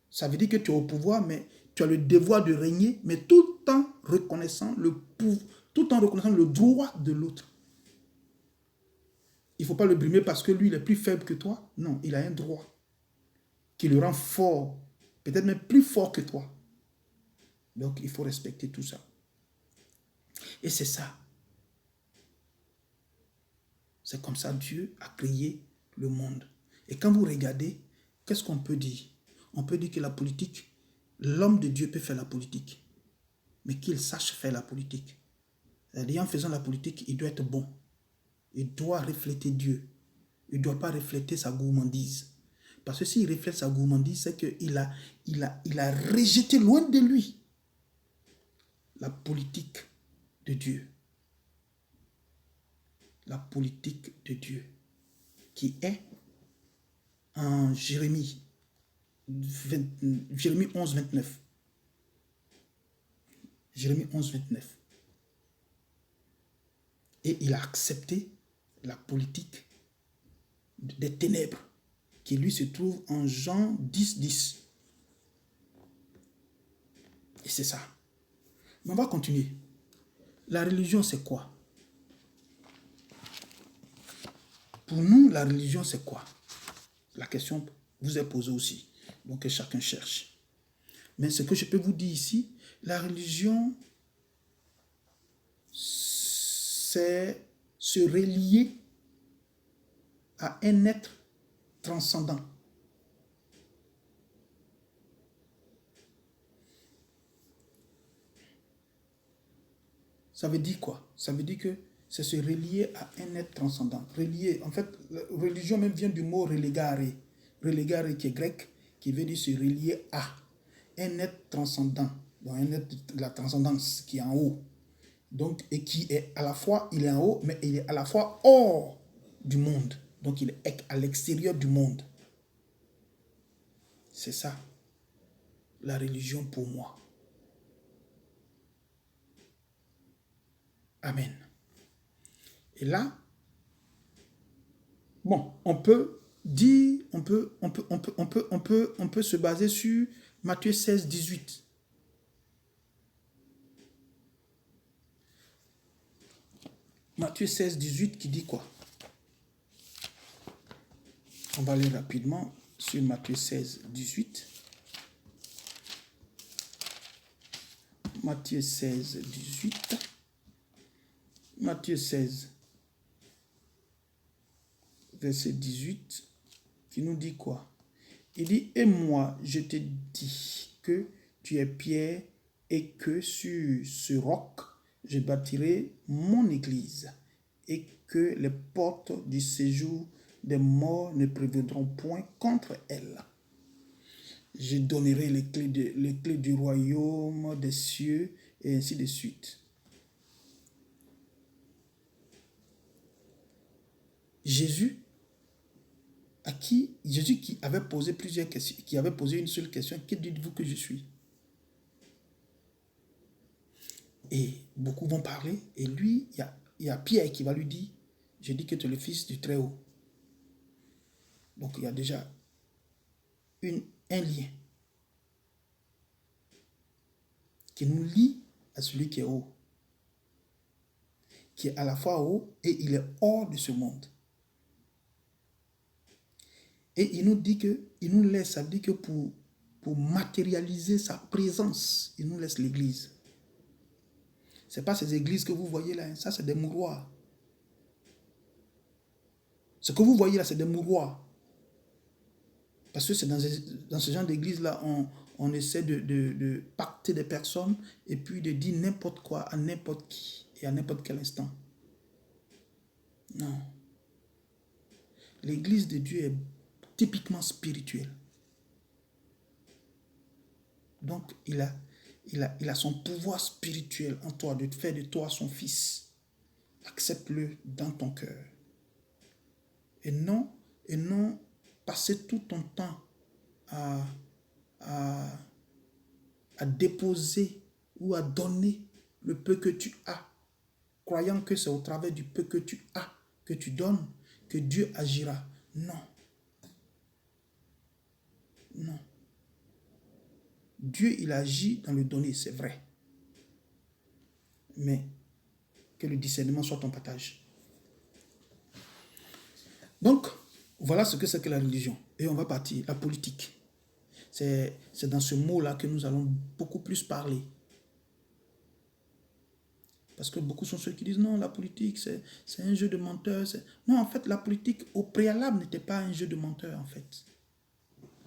Ça veut dire que tu es au pouvoir, mais tu as le devoir de régner, mais tout en reconnaissant le droit de l'autre. Il ne faut pas le brimer parce que lui, il est plus faible que toi. Non, il a un droit qui le rend fort, peut-être même plus fort que toi. Donc, il faut respecter tout ça. Et c'est ça. C'est comme ça Dieu a créé le monde. Et quand vous regardez, qu'est-ce qu'on peut dire? On peut dire que la politique, l'homme de Dieu peut faire la politique, mais qu'il sache faire la politique. C'est-à-dire, en faisant la politique, il doit être bon. Il doit refléter Dieu. Il ne doit pas refléter sa gourmandise. Parce que s'il reflète sa gourmandise, c'est qu'il a rejeté loin de lui la politique de Dieu. La politique de Dieu qui est en Jérémie 11, 29. Jérémie 11, 29. Et il a accepté la politique des ténèbres qui lui se trouve en Jean 10, 10. Et c'est ça. Mais on va continuer. La religion, c'est quoi? Pour nous, la religion, c'est quoi? La question vous est posée aussi. Donc, que chacun cherche. Mais ce que je peux vous dire ici, la religion, c'est se relier à un être transcendant. Ça veut dire quoi? Ça veut dire que c'est se relier à un être transcendant. Relier, en fait, la religion même vient du mot relegare. Relegare qui est grec, qui veut dire se relier à un être transcendant. Donc un être de la transcendance qui est en haut. Donc, et qui est à la fois, il est en haut, mais il est à la fois hors du monde. Donc il est à l'extérieur du monde. C'est ça, la religion pour moi. Amen. Et là, bon, on peut dire, on peut se baser sur Matthieu 16, 18. Matthieu 16, 18 qui dit quoi? On va aller rapidement sur Matthieu 16, 18. Matthieu 16, 18. Matthieu 16, verset 18, qui nous dit quoi? Il dit, et moi, je te dis que tu es Pierre et que sur ce roc, je bâtirai mon église et que les portes du séjour des morts ne prévaudront point contre elle. Je donnerai les clés du royaume des cieux et ainsi de suite. Jésus qui avait posé plusieurs questions, qui avait posé une seule question, que dites-vous que je suis? Et beaucoup vont parler, et lui, il y a Pierre qui va lui dire, je dis que tu es le fils du Très-Haut. Donc il y a déjà un lien qui nous lie à celui qui est haut, qui est à la fois haut et il est hors de ce monde. Et il nous dit que, il nous laisse, ça veut dire que pour matérialiser sa présence, il nous laisse l'église. Ce n'est pas ces églises que vous voyez là, ça c'est des mouroirs. Ce que vous voyez là, c'est des mouroirs. Parce que c'est dans ce genre d'église-là, on essaie de pacter des personnes et puis de dire n'importe quoi à n'importe qui et à n'importe quel instant. Non. L'église de Dieu est typiquement spirituelle. Donc, il a son pouvoir spirituel en toi, de faire de toi son fils. Accepte-le dans ton cœur. Et non passer tout ton temps à déposer ou à donner le peu que tu as, croyant que c'est au travers du peu que tu as, que tu donnes, que Dieu agira. Non. Non. Dieu, il agit dans le donner, c'est vrai. Mais que le discernement soit ton partage. Donc, voilà ce que c'est que la religion. Et on va partir. La politique. C'est dans ce mot-là que nous allons beaucoup plus parler. Parce que beaucoup sont ceux qui disent non, la politique, c'est un jeu de menteurs. Non, en fait, la politique, au préalable, n'était pas un jeu de menteurs, en fait.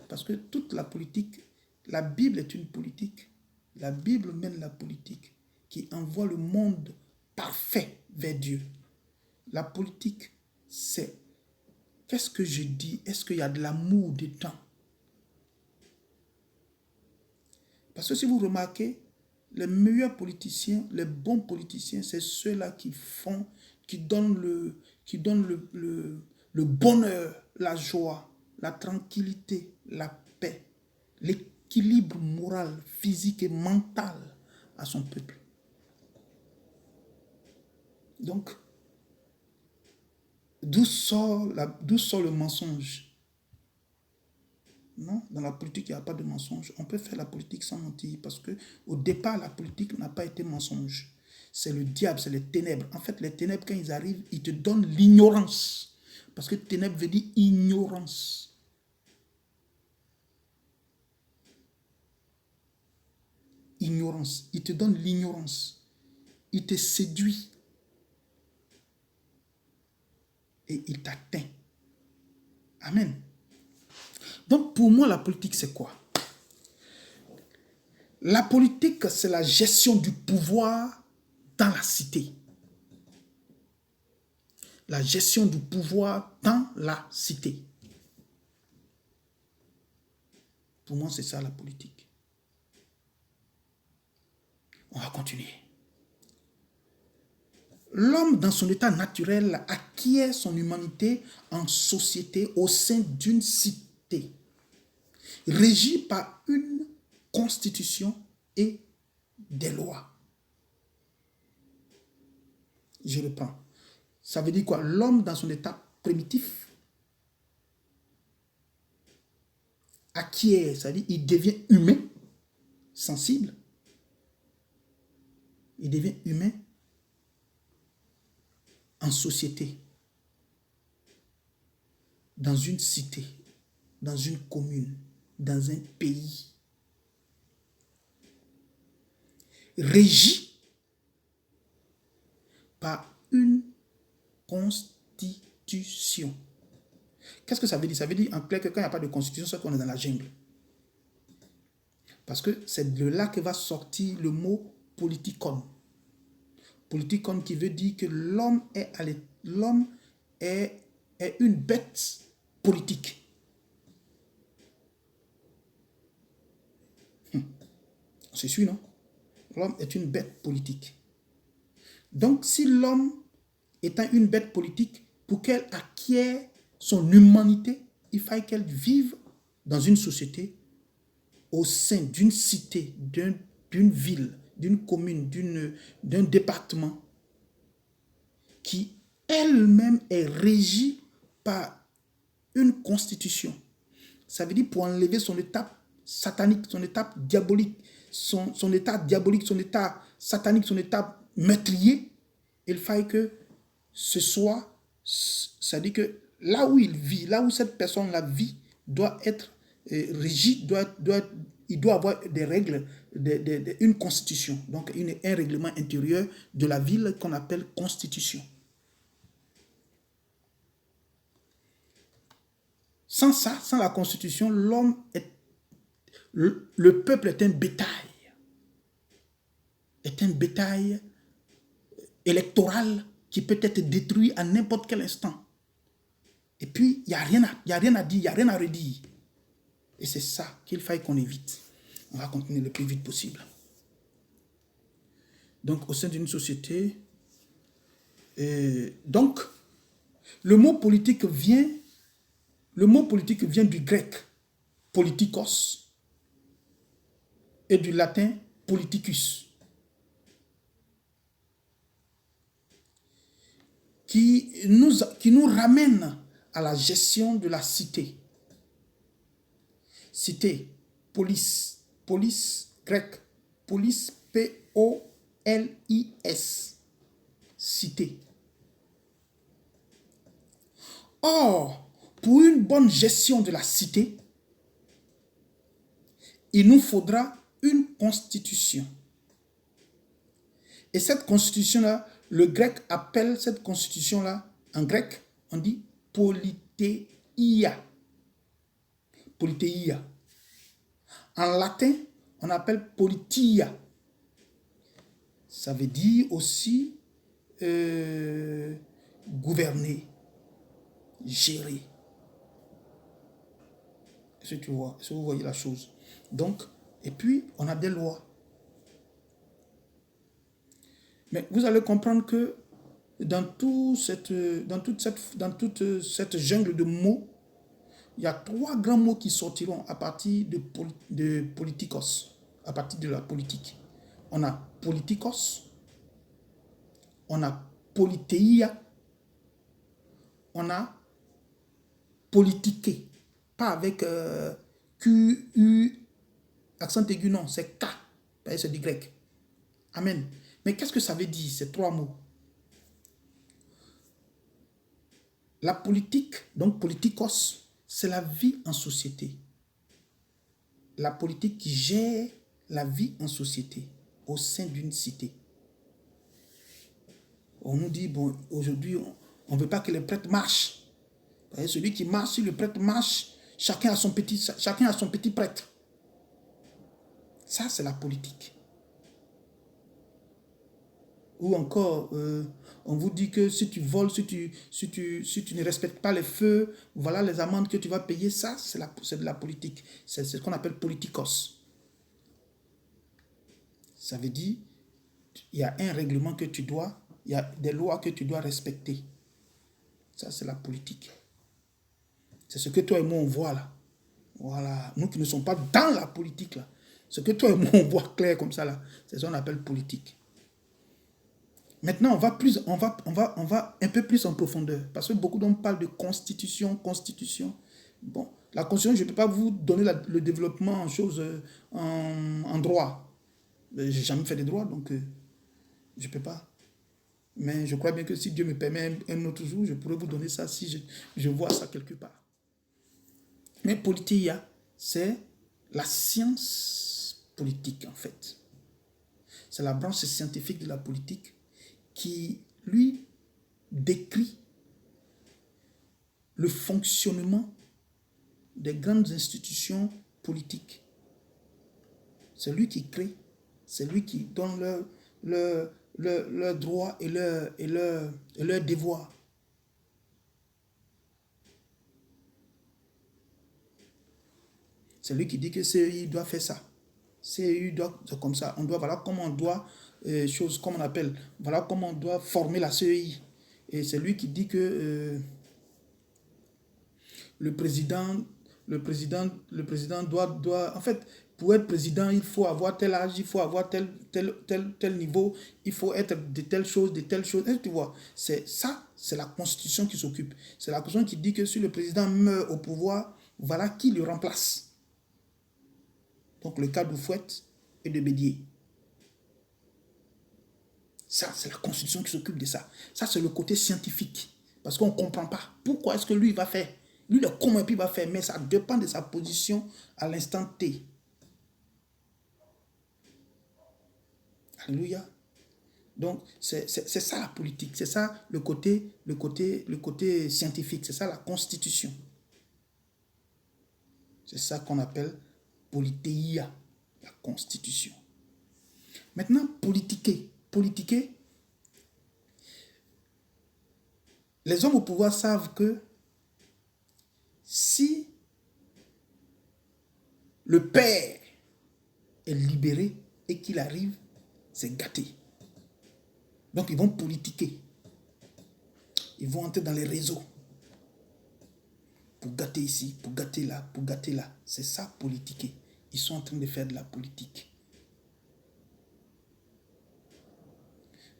Parce que toute la politique, la Bible est une politique. La Bible mène la politique qui envoie le monde parfait vers Dieu. La politique, c'est qu'est-ce que je dis? Est-ce qu'il y a de l'amour dedans? Parce que si vous remarquez, les meilleurs politiciens, les bons politiciens, c'est ceux-là qui donnent le bonheur, la joie, la tranquillité, la paix, l'équilibre moral, physique et mental à son peuple. Donc, d'où sort le mensonge? Non, dans la politique, il n'y a pas de mensonge. On peut faire la politique sans mentir parce que au départ, la politique n'a pas été mensonge. C'est le diable, c'est les ténèbres. En fait, les ténèbres, quand ils arrivent, ils te donnent l'ignorance. Parce que ténèbres veut dire ignorance. Ignorance. Il te donne l'ignorance. Il te séduit. Et il t'atteint. Amen. Donc, pour moi, la politique, c'est quoi? La politique, c'est la gestion du pouvoir dans la cité. La gestion du pouvoir dans la cité. Pour moi, c'est ça la politique. On va continuer. L'homme, dans son état naturel, acquiert son humanité en société au sein d'une cité, régie par une constitution et des lois. Je reprends. Ça veut dire quoi? L'homme dans son état primitif acquiert, c'est-à-dire il devient humain, sensible. Il devient humain en société, dans une cité, dans une commune, dans un pays, régi par une constitution. Qu'est-ce que ça veut dire? Ça veut dire en clair que quand il n'y a pas de constitution, c'est qu'on est dans la jungle. Parce que c'est de là que va sortir le mot politikon. Politikon qui veut dire que l'homme est une bête politique. On se suit, non? L'homme est une bête politique. Donc, si l'homme étant une bête politique, pour qu'elle acquiert son humanité, il faille qu'elle vive dans une société, au sein d'une cité, d'une ville, d'une commune, d'un département, qui elle-même est régie par une constitution. Ça veut dire pour enlever son état satanique, son état diabolique, son état diabolique, son état satanique, son état meurtrier, il faille que ce soit, c'est-à-dire que là où il vit, là où cette personne-là vit, doit être régi, il doit avoir des règles, une constitution, donc un règlement intérieur de la ville qu'on appelle constitution. Sans ça, sans la constitution, le peuple est un bétail. Est un bétail électoral qui peut être détruit à n'importe quel instant. Et puis, il n'y a rien à dire, il n'y a rien à redire. Et c'est ça qu'il faille qu'on évite. On va continuer le plus vite possible. Donc, au sein d'une société, donc, le mot politique vient du grec politikos et du latin politicus, qui nous ramène à la gestion de la cité. Cité, police, grec, police, P-O-L-I-S, cité. Or, pour une bonne gestion de la cité, il nous faudra une constitution. Et cette constitution-là, le grec appelle cette constitution-là, en grec, on dit politeia. Politeia. En latin, on appelle politia. Ça veut dire aussi gouverner, gérer. Est-ce que tu vois, est-ce que vous voyez la chose? Donc, et puis, on a des lois. Mais vous allez comprendre que dans toute cette jungle de mots, il y a 3 grands mots qui sortiront à partir de politikos, à partir de la politique. On a politikos, on a politeia, on a politiqué. Pas avec Q, U, accent aigu, non, c'est K, c'est du grec. Amen. Mais qu'est-ce que ça veut dire, ces 3 mots? La politique, donc politikos, c'est la vie en société. La politique qui gère la vie en société, au sein d'une cité. On nous dit, bon, aujourd'hui, on ne veut pas que les prêtres marchent. Celui qui marche, si le prêtre marche, chacun a son petit prêtre. Ça, c'est la politique. Ou encore, on vous dit que si tu voles, si tu ne respectes pas les feux, voilà les amendes que tu vas payer. Ça, c'est de la politique. C'est ce qu'on appelle politikos. Ça veut dire, il y a un règlement que tu dois, il y a des lois que tu dois respecter. Ça, c'est la politique. C'est ce que toi et moi, on voit là. Voilà. Nous qui ne sommes pas dans la politique là. Ce que toi et moi, on voit clair comme ça là, c'est ce qu'on appelle politique. Maintenant, on va un peu plus en profondeur. Parce que beaucoup d'hommes parlent de constitution, constitution. Bon, la constitution, je ne peux pas vous donner le développement en choses, en droit. Je n'ai jamais fait de droit, donc je ne peux pas. Mais je crois bien que si Dieu me permet un autre jour, je pourrais vous donner ça si je vois ça quelque part. Mais politia, c'est la science politique, en fait. C'est la branche scientifique de la politique qui, lui, décrit le fonctionnement des grandes institutions politiques. C'est lui qui crée, c'est lui qui donne leurs droits et leurs devoirs. C'est lui qui dit que CEI doit faire ça. CEI doit, c'est comme ça. Voilà comment on doit, comme on appelle, voilà comment on doit former la CEI. Et c'est lui qui dit que le président doit, en fait, pour être président, il faut avoir tel âge, il faut avoir tel niveau, il faut être de telle chose, de telle chose. Et tu vois, c'est ça, c'est la Constitution qui s'occupe. C'est la Constitution qui dit que si le président meurt au pouvoir, voilà qui le remplace. Donc le cas d'Oufouette et de Bédier. Ça, c'est la Constitution qui s'occupe de ça. Ça, c'est le côté scientifique. Parce qu'on ne comprend pas. Pourquoi est-ce que lui, il va faire? Lui, le comment il va faire, mais ça dépend de sa position à l'instant T. Alléluia. Donc, c'est ça la politique. C'est ça le côté scientifique. C'est ça la Constitution. C'est ça qu'on appelle politéia, la Constitution. Maintenant, politiquer. Politiquer, les hommes au pouvoir savent que si le père est libéré et qu'il arrive, c'est gâté. Donc ils vont politiquer. Ils vont entrer dans les réseaux. Pour gâter ici, pour gâter là, pour gâter là. C'est ça, politiquer. Ils sont en train de faire de la politique.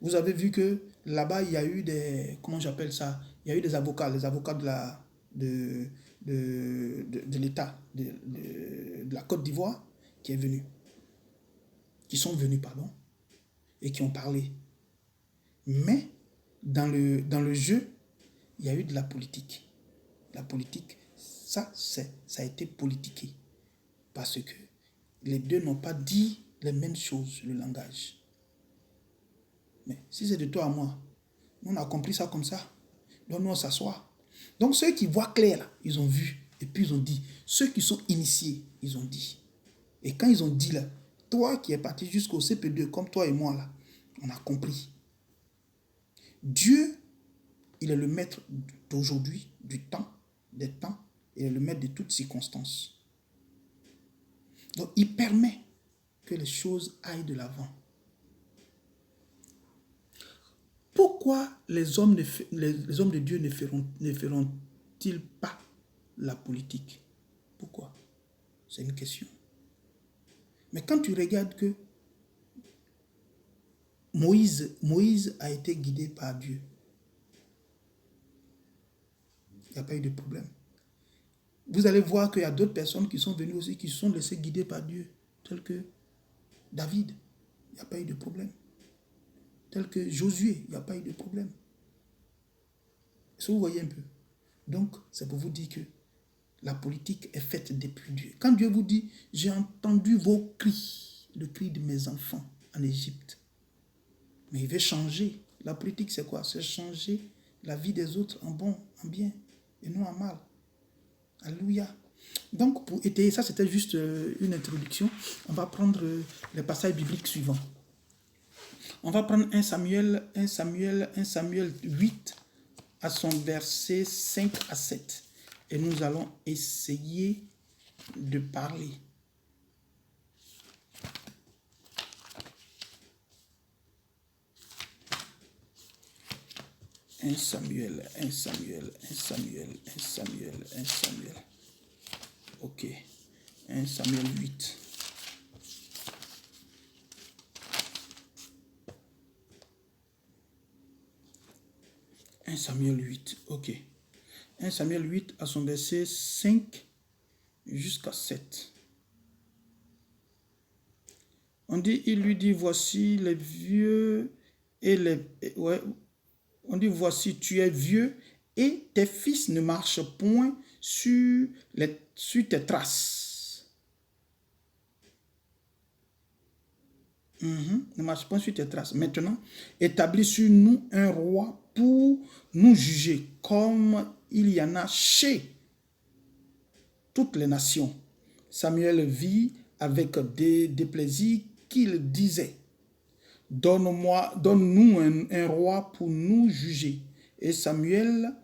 Vous avez vu que là-bas, il y a eu des... Comment j'appelle ça? Il y a eu des avocats. Les avocats de l'État, de la Côte d'Ivoire, qui sont venus, et qui ont parlé. Mais dans le jeu, il y a eu de la politique. La politique, ça a été politiqué. Parce que les deux n'ont pas dit les mêmes choses, le langage. Mais si c'est de toi à moi, nous on a compris ça comme ça. Donc nous on s'assoit. Donc ceux qui voient clair, là, ils ont vu. Et puis ils ont dit. Ceux qui sont initiés, ils ont dit. Et quand ils ont dit là, toi qui es parti jusqu'au CP2, comme toi et moi là, on a compris. Dieu, il est le maître d'aujourd'hui, du temps, des temps, il est le maître de toutes circonstances. Donc il permet que les choses aillent de l'avant. Pourquoi les hommes de Dieu ne feront-ils pas la politique? Pourquoi? C'est une question. Mais quand tu regardes que Moïse a été guidé par Dieu, il n'y a pas eu de problème. Vous allez voir qu'il y a d'autres personnes qui sont venues aussi, qui se sont laissées guider par Dieu, tels que David, il n'y a pas eu de problème. Tel que Josué, il n'y a pas eu de problème. Est-ce que vous voyez un peu? Donc, c'est pour vous dire que la politique est faite depuis Dieu. Quand Dieu vous dit, j'ai entendu vos cris, le cri de mes enfants en Égypte. Mais il veut changer. La politique, c'est quoi? C'est changer la vie des autres en bon, en bien, et non en mal. Alléluia. Donc, pour étayer ça, c'était juste une introduction. On va prendre les passages bibliques suivants. On va prendre 1 Samuel 8 à son verset 5 à 7. Et nous allons essayer de parler. Un Samuel. Ok. 1 Samuel 8. 1 Samuel 8, ok. 1 Samuel 8 à son verset 5 jusqu'à 7. On dit, il lui dit, voici les vieux et les... Ouais, on dit, voici, tu es vieux et tes fils ne marchent point sur tes traces. Ne marche point sur tes traces. Maintenant, établis sur nous un roi pour nous juger, comme il y en a chez toutes les nations. Samuel vit avec des déplaisirs qu'il disait, donne-nous un roi pour nous juger. Et Samuel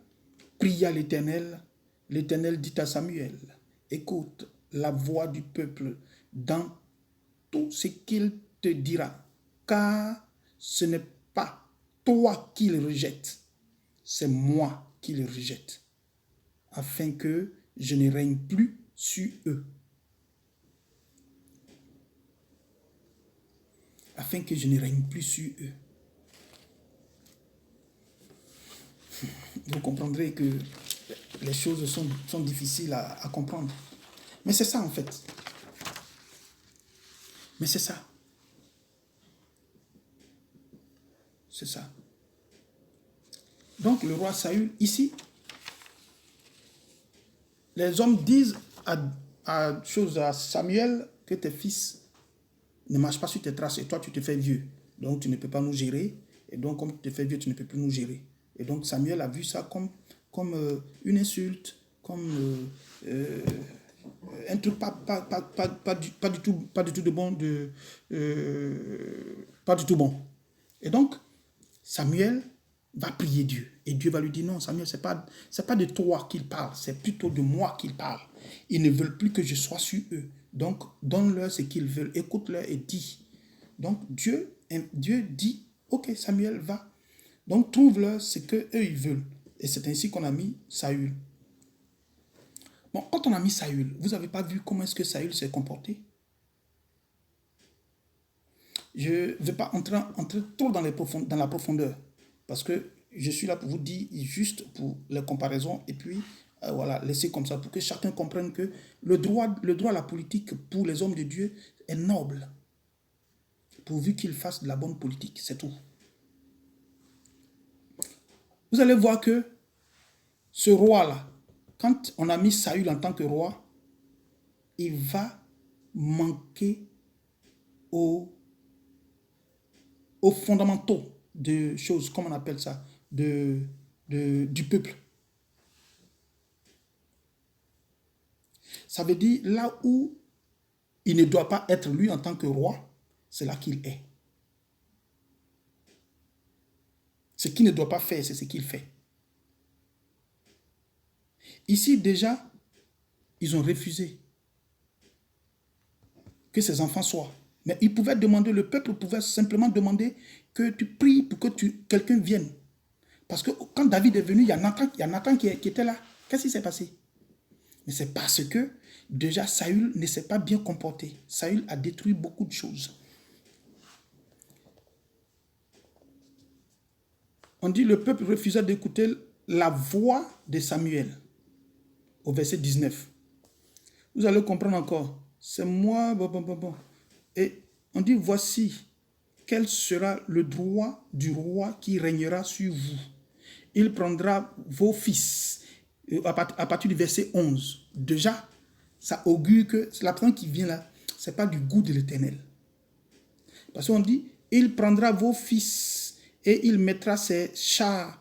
pria l'Éternel. L'Éternel dit à Samuel, écoute la voix du peuple dans tout ce qu'il te dira, car ce n'est pas toi qu'il rejette, c'est moi qu'il rejette, afin que je ne règne plus sur eux. Afin que je ne règne plus sur eux. Vous comprendrez que les choses sont difficiles à comprendre. Mais c'est ça en fait. Mais c'est ça. C'est ça. Donc le roi Saül, ici, les hommes disent à Samuel que tes fils ne marchent pas sur tes traces et toi tu te fais vieux. Donc tu ne peux pas nous gérer. Et donc comme tu te fais vieux, tu ne peux plus nous gérer. Et donc Samuel a vu ça comme une insulte, comme un truc pas du tout de bon, pas du tout bon. Et donc Samuel va prier Dieu. Et Dieu va lui dire, non Samuel, c'est pas de toi qu'il parle, c'est plutôt de moi qu'il parle. Ils ne veulent plus que je sois sur eux. Donc donne-leur ce qu'ils veulent, écoute-leur et dis. Donc Dieu dit, ok Samuel va. Donc trouve-leur ce qu'eux ils veulent. Et c'est ainsi qu'on a mis Saül. Bon, quand on a mis Saül, vous n'avez pas vu comment est-ce que Saül s'est comporté? Je ne vais pas entrer trop dans la profondeur, parce que je suis là pour vous dire juste pour les comparaisons, et puis voilà, laisser comme ça, pour que chacun comprenne que le droit à la politique pour les hommes de Dieu est noble, pourvu qu'ils fassent de la bonne politique, c'est tout. Vous allez voir que ce roi-là, quand on a mis Saül en tant que roi, il va manquer aux fondamentaux de choses, comme on appelle ça, du peuple. Ça veut dire, là où il ne doit pas être lui en tant que roi, c'est là qu'il est. Ce qu'il ne doit pas faire, c'est ce qu'il fait. Ici, déjà, ils ont refusé que ses enfants soient. Mais ils pouvaient demander, le peuple pouvait simplement demander que tu pries pour que quelqu'un vienne. Parce que quand David est venu, il y a Nathan qui était là. Qu'est-ce qui s'est passé? Mais c'est parce que déjà Saül ne s'est pas bien comporté. Saül a détruit beaucoup de choses. On dit le peuple refusa d'écouter la voix de Samuel. Au verset 19. Vous allez comprendre encore. C'est moi, bon. Et on dit, voici, quel sera le droit du roi qui régnera sur vous. Il prendra vos fils. À partir du verset 11. Déjà, ça augure que la personne qui vient là, ce n'est pas du goût de l'Éternel. Parce qu'on dit, il prendra vos fils et il mettra ses chars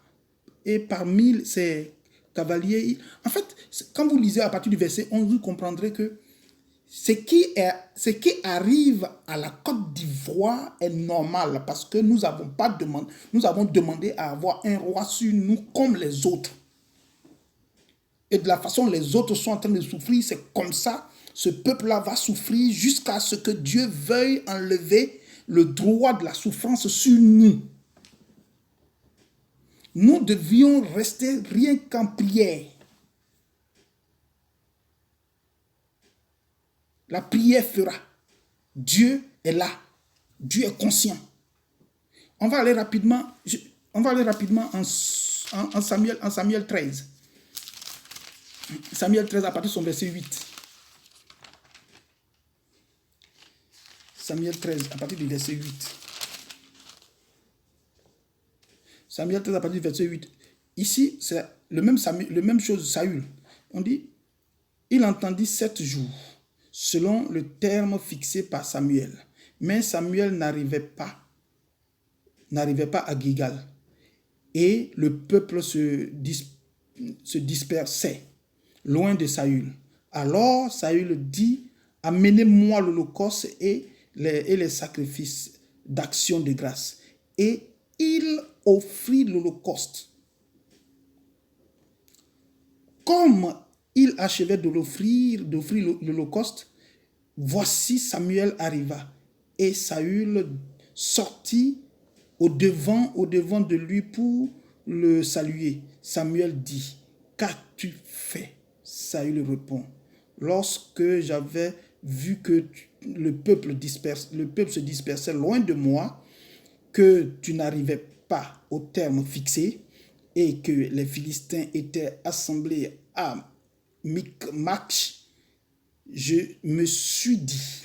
et parmi ses cavaliers. En fait, quand vous lisez à partir du verset 11, vous comprendrez que ce qui arrive à la Côte d'Ivoire est normal parce que nous avons demandé à avoir un roi sur nous comme les autres. Et de la façon dont les autres sont en train de souffrir, c'est comme ça, ce peuple-là va souffrir jusqu'à ce que Dieu veuille enlever le droit de la souffrance sur nous. Nous devions rester rien qu'en prière. La prière fera. Dieu est là. Dieu est conscient. On va aller rapidement. On va aller rapidement en Samuel 13. Samuel 13 à partir de son verset 8. Samuel 13 à partir du verset 8. Samuel 13 à partir du verset 8. Ici, c'est le même chose, Saül. On dit, il entendit 7 jours, selon le terme fixé par Samuel. Mais Samuel n'arrivait pas à Gilgal. Et le peuple se dispersait loin de Saül. Alors Saül dit, amenez-moi l'holocauste et les sacrifices d'action de grâce. Et il offrit l'holocauste. Comme il achevait d'offrir l'holocauste, voici Samuel arriva. Et Saül sortit au devant de lui pour le saluer. Samuel dit, qu'as-tu fait? Saül répond, lorsque j'avais vu que le peuple se dispersait loin de moi, que tu n'arrivais pas au terme fixé, et que les Philistins étaient assemblés à Micmac, je me suis dit,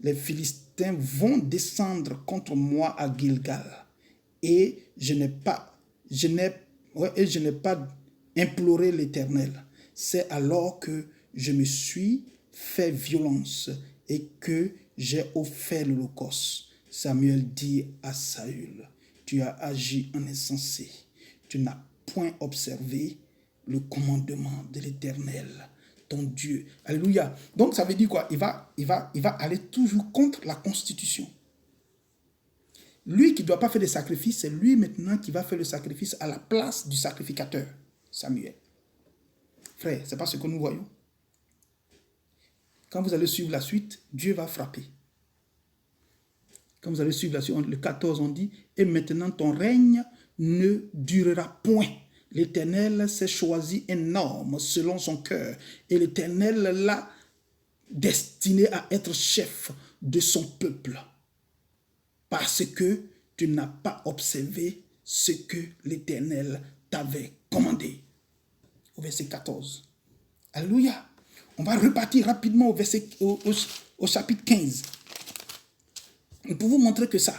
les Philistins vont descendre contre moi à Gilgal, et je n'ai pas imploré l'Éternel. C'est alors que je me suis fait violence et que j'ai offert l'holocauste. Samuel dit à Saül, tu as agi en insensé, tu n'as point observé le commandement de l'Éternel, ton Dieu. Alléluia. Donc ça veut dire quoi? Il va aller toujours contre la constitution. Lui qui ne doit pas faire de sacrifice, c'est lui maintenant qui va faire le sacrifice à la place du sacrificateur, Samuel. Frère, ce n'est pas ce que nous voyons. Quand vous allez suivre la suite, Dieu va frapper. Quand vous allez suivre la suite, le 14, on dit, et maintenant ton règne ne durera point. L'Éternel s'est choisi un homme selon son cœur, et l'Éternel l'a destiné à être chef de son peuple, parce que tu n'as pas observé ce que l'Éternel t'avait commandé. Au verset 14. Alléluia. On va repartir rapidement au chapitre 15. Et pour vous montrer que ça,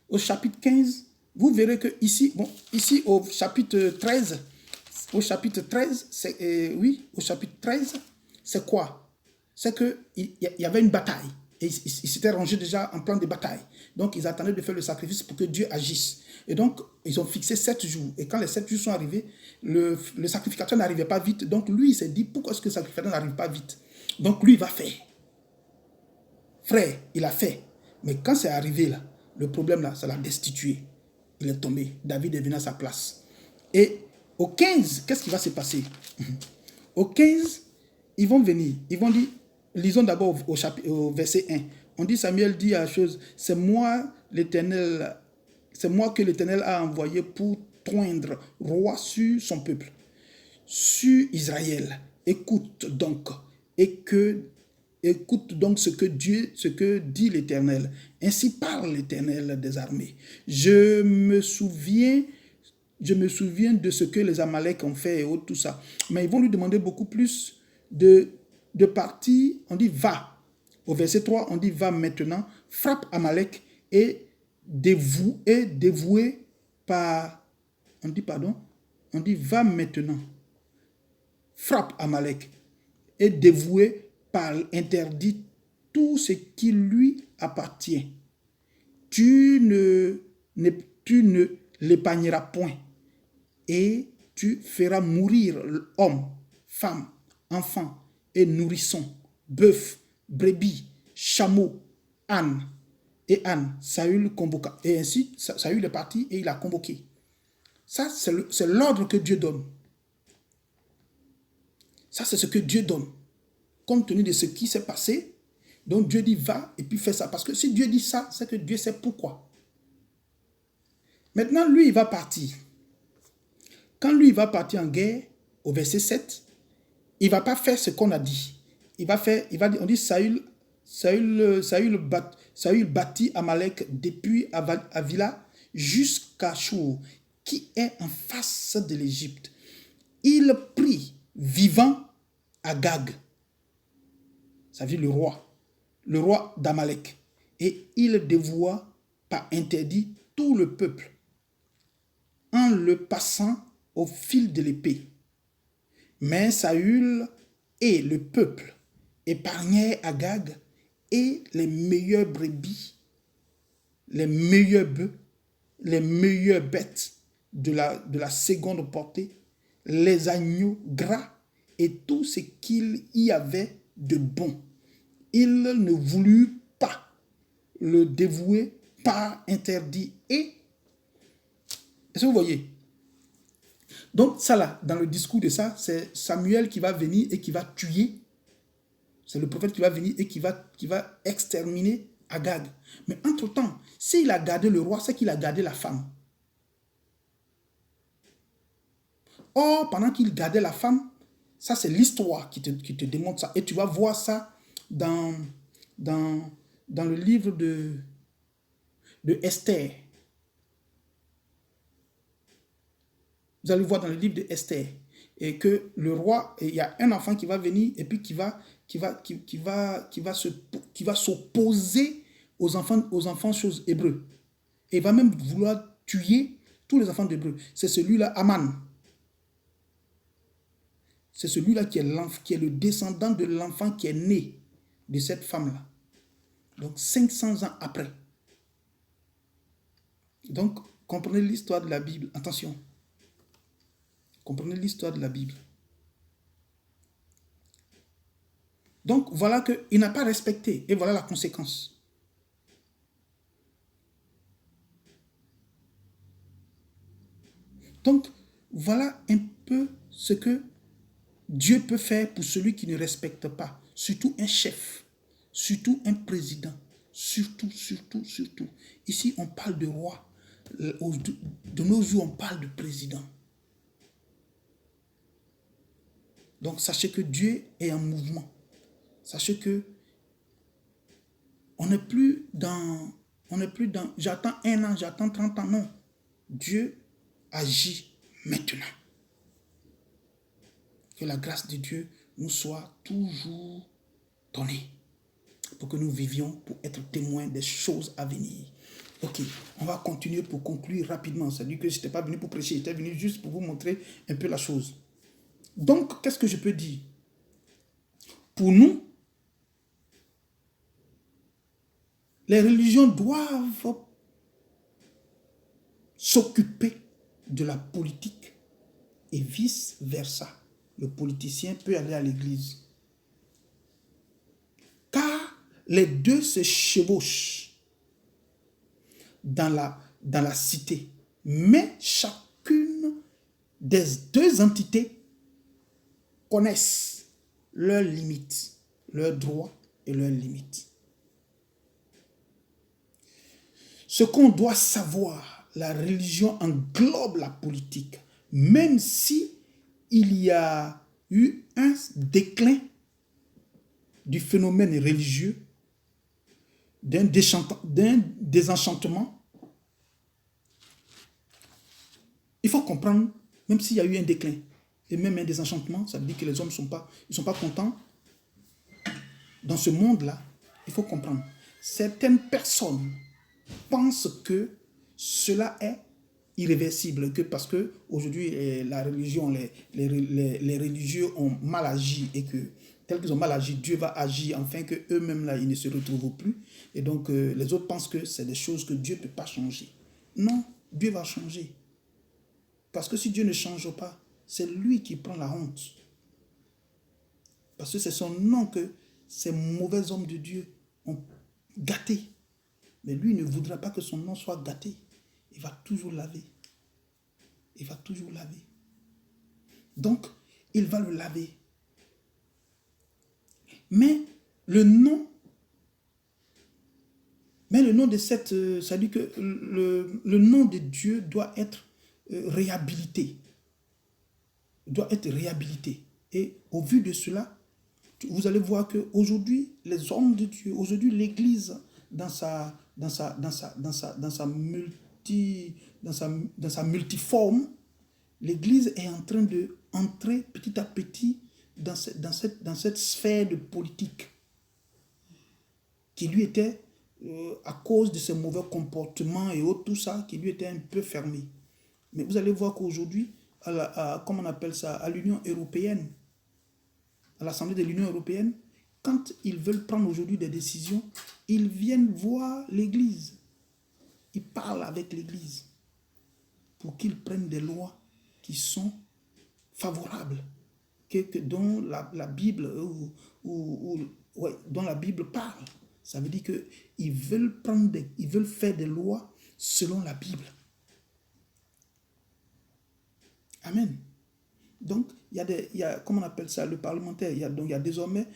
au chapitre 15, vous verrez que ici au chapitre 13, c'est quoi? C'est qu'il y avait une bataille. Et ils s'étaient rangés déjà en plan de bataille. Donc, ils attendaient de faire le sacrifice pour que Dieu agisse. Et donc, ils ont fixé 7 jours. Et quand les 7 jours sont arrivés, le sacrificateur n'arrivait pas vite. Donc, lui, il s'est dit, pourquoi est-ce que le sacrificateur n'arrive pas vite? Donc, lui, il va faire. Frère, il a fait. Mais quand c'est arrivé, là, le problème, là, ça l'a destitué. Il est tombé. David est venu à sa place. Et au 15, qu'est-ce qui va se passer? Au 15, ils vont venir. Ils vont dire, lisons d'abord au verset 1. On dit, Samuel dit à la chose, c'est moi que l'Éternel a envoyé pour toindre roi sur son peuple, sur Israël. Écoute donc ce que dit l'Éternel. Ainsi parle l'Éternel des armées. Je me souviens de ce que les Amalek ont fait et autres, tout ça. Mais ils vont lui demander beaucoup plus de partir. On dit va. Au verset 3, on dit va maintenant, frappe Amalek et dévoué par... On dit va maintenant, frappe Amalek et dévoué par interdit tout ce qui lui appartient. Tu ne l'épargneras point et tu feras mourir hommes, femmes, enfants et nourrissons, bœufs, brebis, chameaux, ânes et ânes. Saül convoqua. Et ainsi, Saül est parti et il a convoqué. Ça, c'est l'ordre que Dieu donne. Ça, c'est ce que Dieu donne. Compte tenu de ce qui s'est passé, donc Dieu dit va et puis fais ça. Parce que si Dieu dit ça, c'est que Dieu sait pourquoi. Maintenant, lui, il va partir. Quand lui, il va partir en guerre, au verset 7, il ne va pas faire ce qu'on a dit. On dit Saül bâtit Amalek depuis Avila jusqu'à Chour, qui est en face de l'Égypte. Il prit vivant Agag, ça veut dire le roi d'Amalek, et il dévoua par interdit tout le peuple en le passant au fil de l'épée. Mais Saül et le peuple épargnaient Agag et les meilleures brebis, les meilleurs bœufs, les meilleures bêtes de la seconde portée, les agneaux gras et tout ce qu'il y avait de bon. Il ne voulut pas le dévouer par interdit. Et, est-ce que vous voyez? Donc ça là, dans le discours de ça, c'est Samuel qui va venir et qui va tuer. C'est le prophète qui va venir et qui va exterminer Agag. Mais entre-temps, s'il a gardé le roi, c'est qu'il a gardé la femme. Or, pendant qu'il gardait la femme, ça c'est l'histoire qui te démontre ça. Et tu vas voir ça dans le livre de Esther. Vous allez voir dans le livre de Esther. Et que le roi, il y a un enfant qui va venir et puis qui va s'opposer aux enfants choses hébreux. Et il va même vouloir tuer tous les enfants d'hébreux. C'est celui-là, Aman. C'est celui-là qui est le descendant de l'enfant qui est né de cette femme-là. Donc 500 ans après. Donc, comprenez l'histoire de la Bible. Attention. Comprenez l'histoire de la Bible. Donc, voilà qu'il n'a pas respecté. Et voilà la conséquence. Donc, voilà un peu ce que Dieu peut faire pour celui qui ne respecte pas. Surtout un chef. Surtout un président. Surtout. Ici, on parle de roi. De nos jours, on parle de président. Donc, sachez que Dieu est en mouvement. Sachez que on n'est plus dans j'attends 1 an, j'attends 30 ans. Non. Dieu agit maintenant. Que la grâce de Dieu nous soit toujours donnée pour que nous vivions pour être témoins des choses à venir. Ok, on va continuer pour conclure rapidement. C'est-à-dire que je n'étais pas venu pour prêcher, j'étais venu juste pour vous montrer un peu la chose. Donc, qu'est-ce que je peux dire? Pour nous, les religions doivent s'occuper de la politique et vice-versa. Le politicien peut aller à l'église. Car les deux se chevauchent dans la cité. Mais chacune des deux entités connaissent leurs limites, leurs droits et leurs limites. Ce qu'on doit savoir, la religion englobe la politique, même si il y a eu un déclin du phénomène religieux, d'un désenchantement. Il faut comprendre, même s'il y a eu un déclin, et même un désenchantement, ça veut dire que les hommes ne sont pas contents. Dans ce monde-là, il faut comprendre. Certaines personnes pensent que cela est irréversible, que parce que aujourd'hui la religion, les religieux ont mal agi et que tel qu'ils ont mal agi, Dieu va agir afin que eux-mêmes là ils ne se retrouvent plus. Et donc les autres pensent que c'est des choses que Dieu ne peut pas changer. Non, Dieu va changer. Parce que si Dieu ne change pas, c'est lui qui prend la honte. Parce que c'est son nom que ces mauvais hommes de Dieu ont gâté. Mais lui ne voudra pas que son nom soit gâté. Il va toujours laver. Il va toujours laver. Donc, il va le laver. Mais le nom de cette... ça dit que le nom de Dieu doit être réhabilité. Doit être réhabilité. Et au vu de cela, vous allez voir qu'aujourd'hui, les hommes de Dieu, aujourd'hui l'Église, dans sa dans sa multiforme, l'Église est en train d'entrer petit à petit dans cette sphère de politique qui lui était, à cause de ses mauvais comportements et autres, tout ça, qui lui était un peu fermé. Mais vous allez voir qu'aujourd'hui, comment on appelle ça, à l'Union européenne, à l'Assemblée de l'Union européenne, quand ils veulent prendre aujourd'hui des décisions, ils viennent voir l'Église. Ils parlent avec l'Église pour qu'ils prennent des lois qui sont favorables, dont la Bible, dont la Bible parle. Ça veut dire qu'ils veulent faire des lois selon la Bible. Amen. Donc, il y a, comment on appelle ça, le parlementaire, il y a désormais,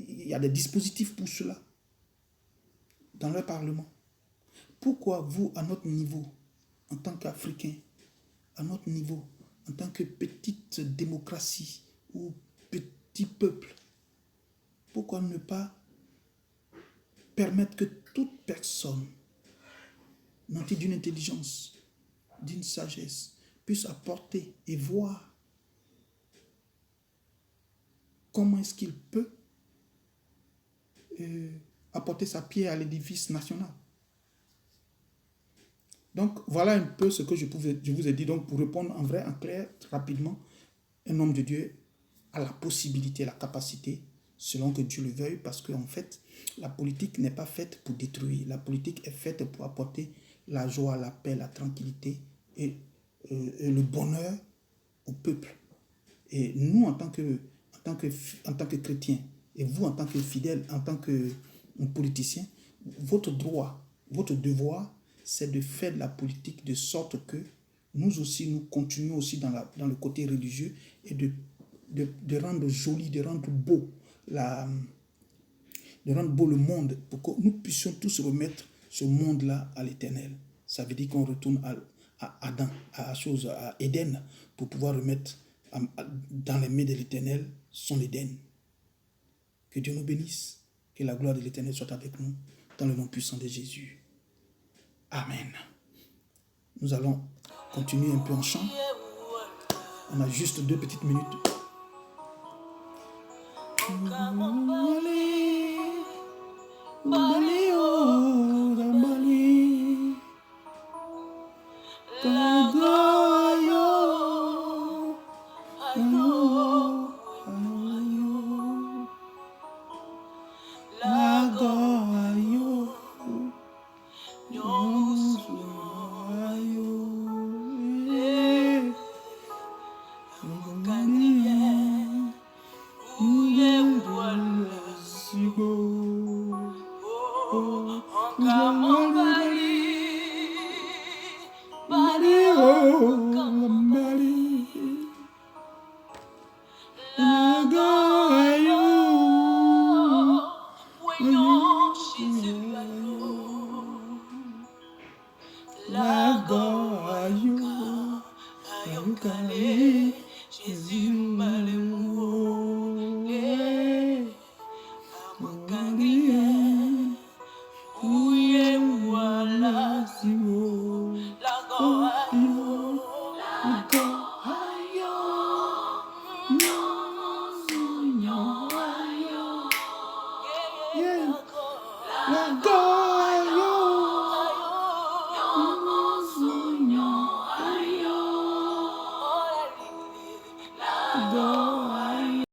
il y a des dispositifs pour cela dans le Parlement. Pourquoi vous, à notre niveau, en tant qu'Africains, à notre niveau, en tant que petite démocratie ou petit peuple, pourquoi ne pas permettre que toute personne, dotée d'une intelligence, d'une sagesse, puisse apporter et voir comment est-ce qu'il peut apporter sa pierre à l'édifice national. Donc, voilà un peu ce que je vous ai dit. Donc, pour répondre en vrai, en clair, rapidement, un homme de Dieu a la possibilité, la capacité, selon que Dieu le veuille, parce qu'en fait, la politique n'est pas faite pour détruire. La politique est faite pour apporter la joie, la paix, la tranquillité et le bonheur au peuple. Et nous, en tant que chrétiens, et vous, en tant que fidèles, en tant que politiciens, votre droit, votre devoir, c'est de faire de la politique de sorte que nous aussi, nous continuons aussi dans le côté religieux et de rendre joli, de rendre beau le monde pour que nous puissions tous remettre ce monde-là à l'Éternel. Ça veut dire qu'on retourne à Adam, à Éden, pour pouvoir remettre dans les mains de l'Éternel son Éden. Que Dieu nous bénisse, que la gloire de l'Éternel soit avec nous, dans le nom puissant de Jésus. Amen. Nous allons continuer un peu en chant. On a juste 2 petites minutes.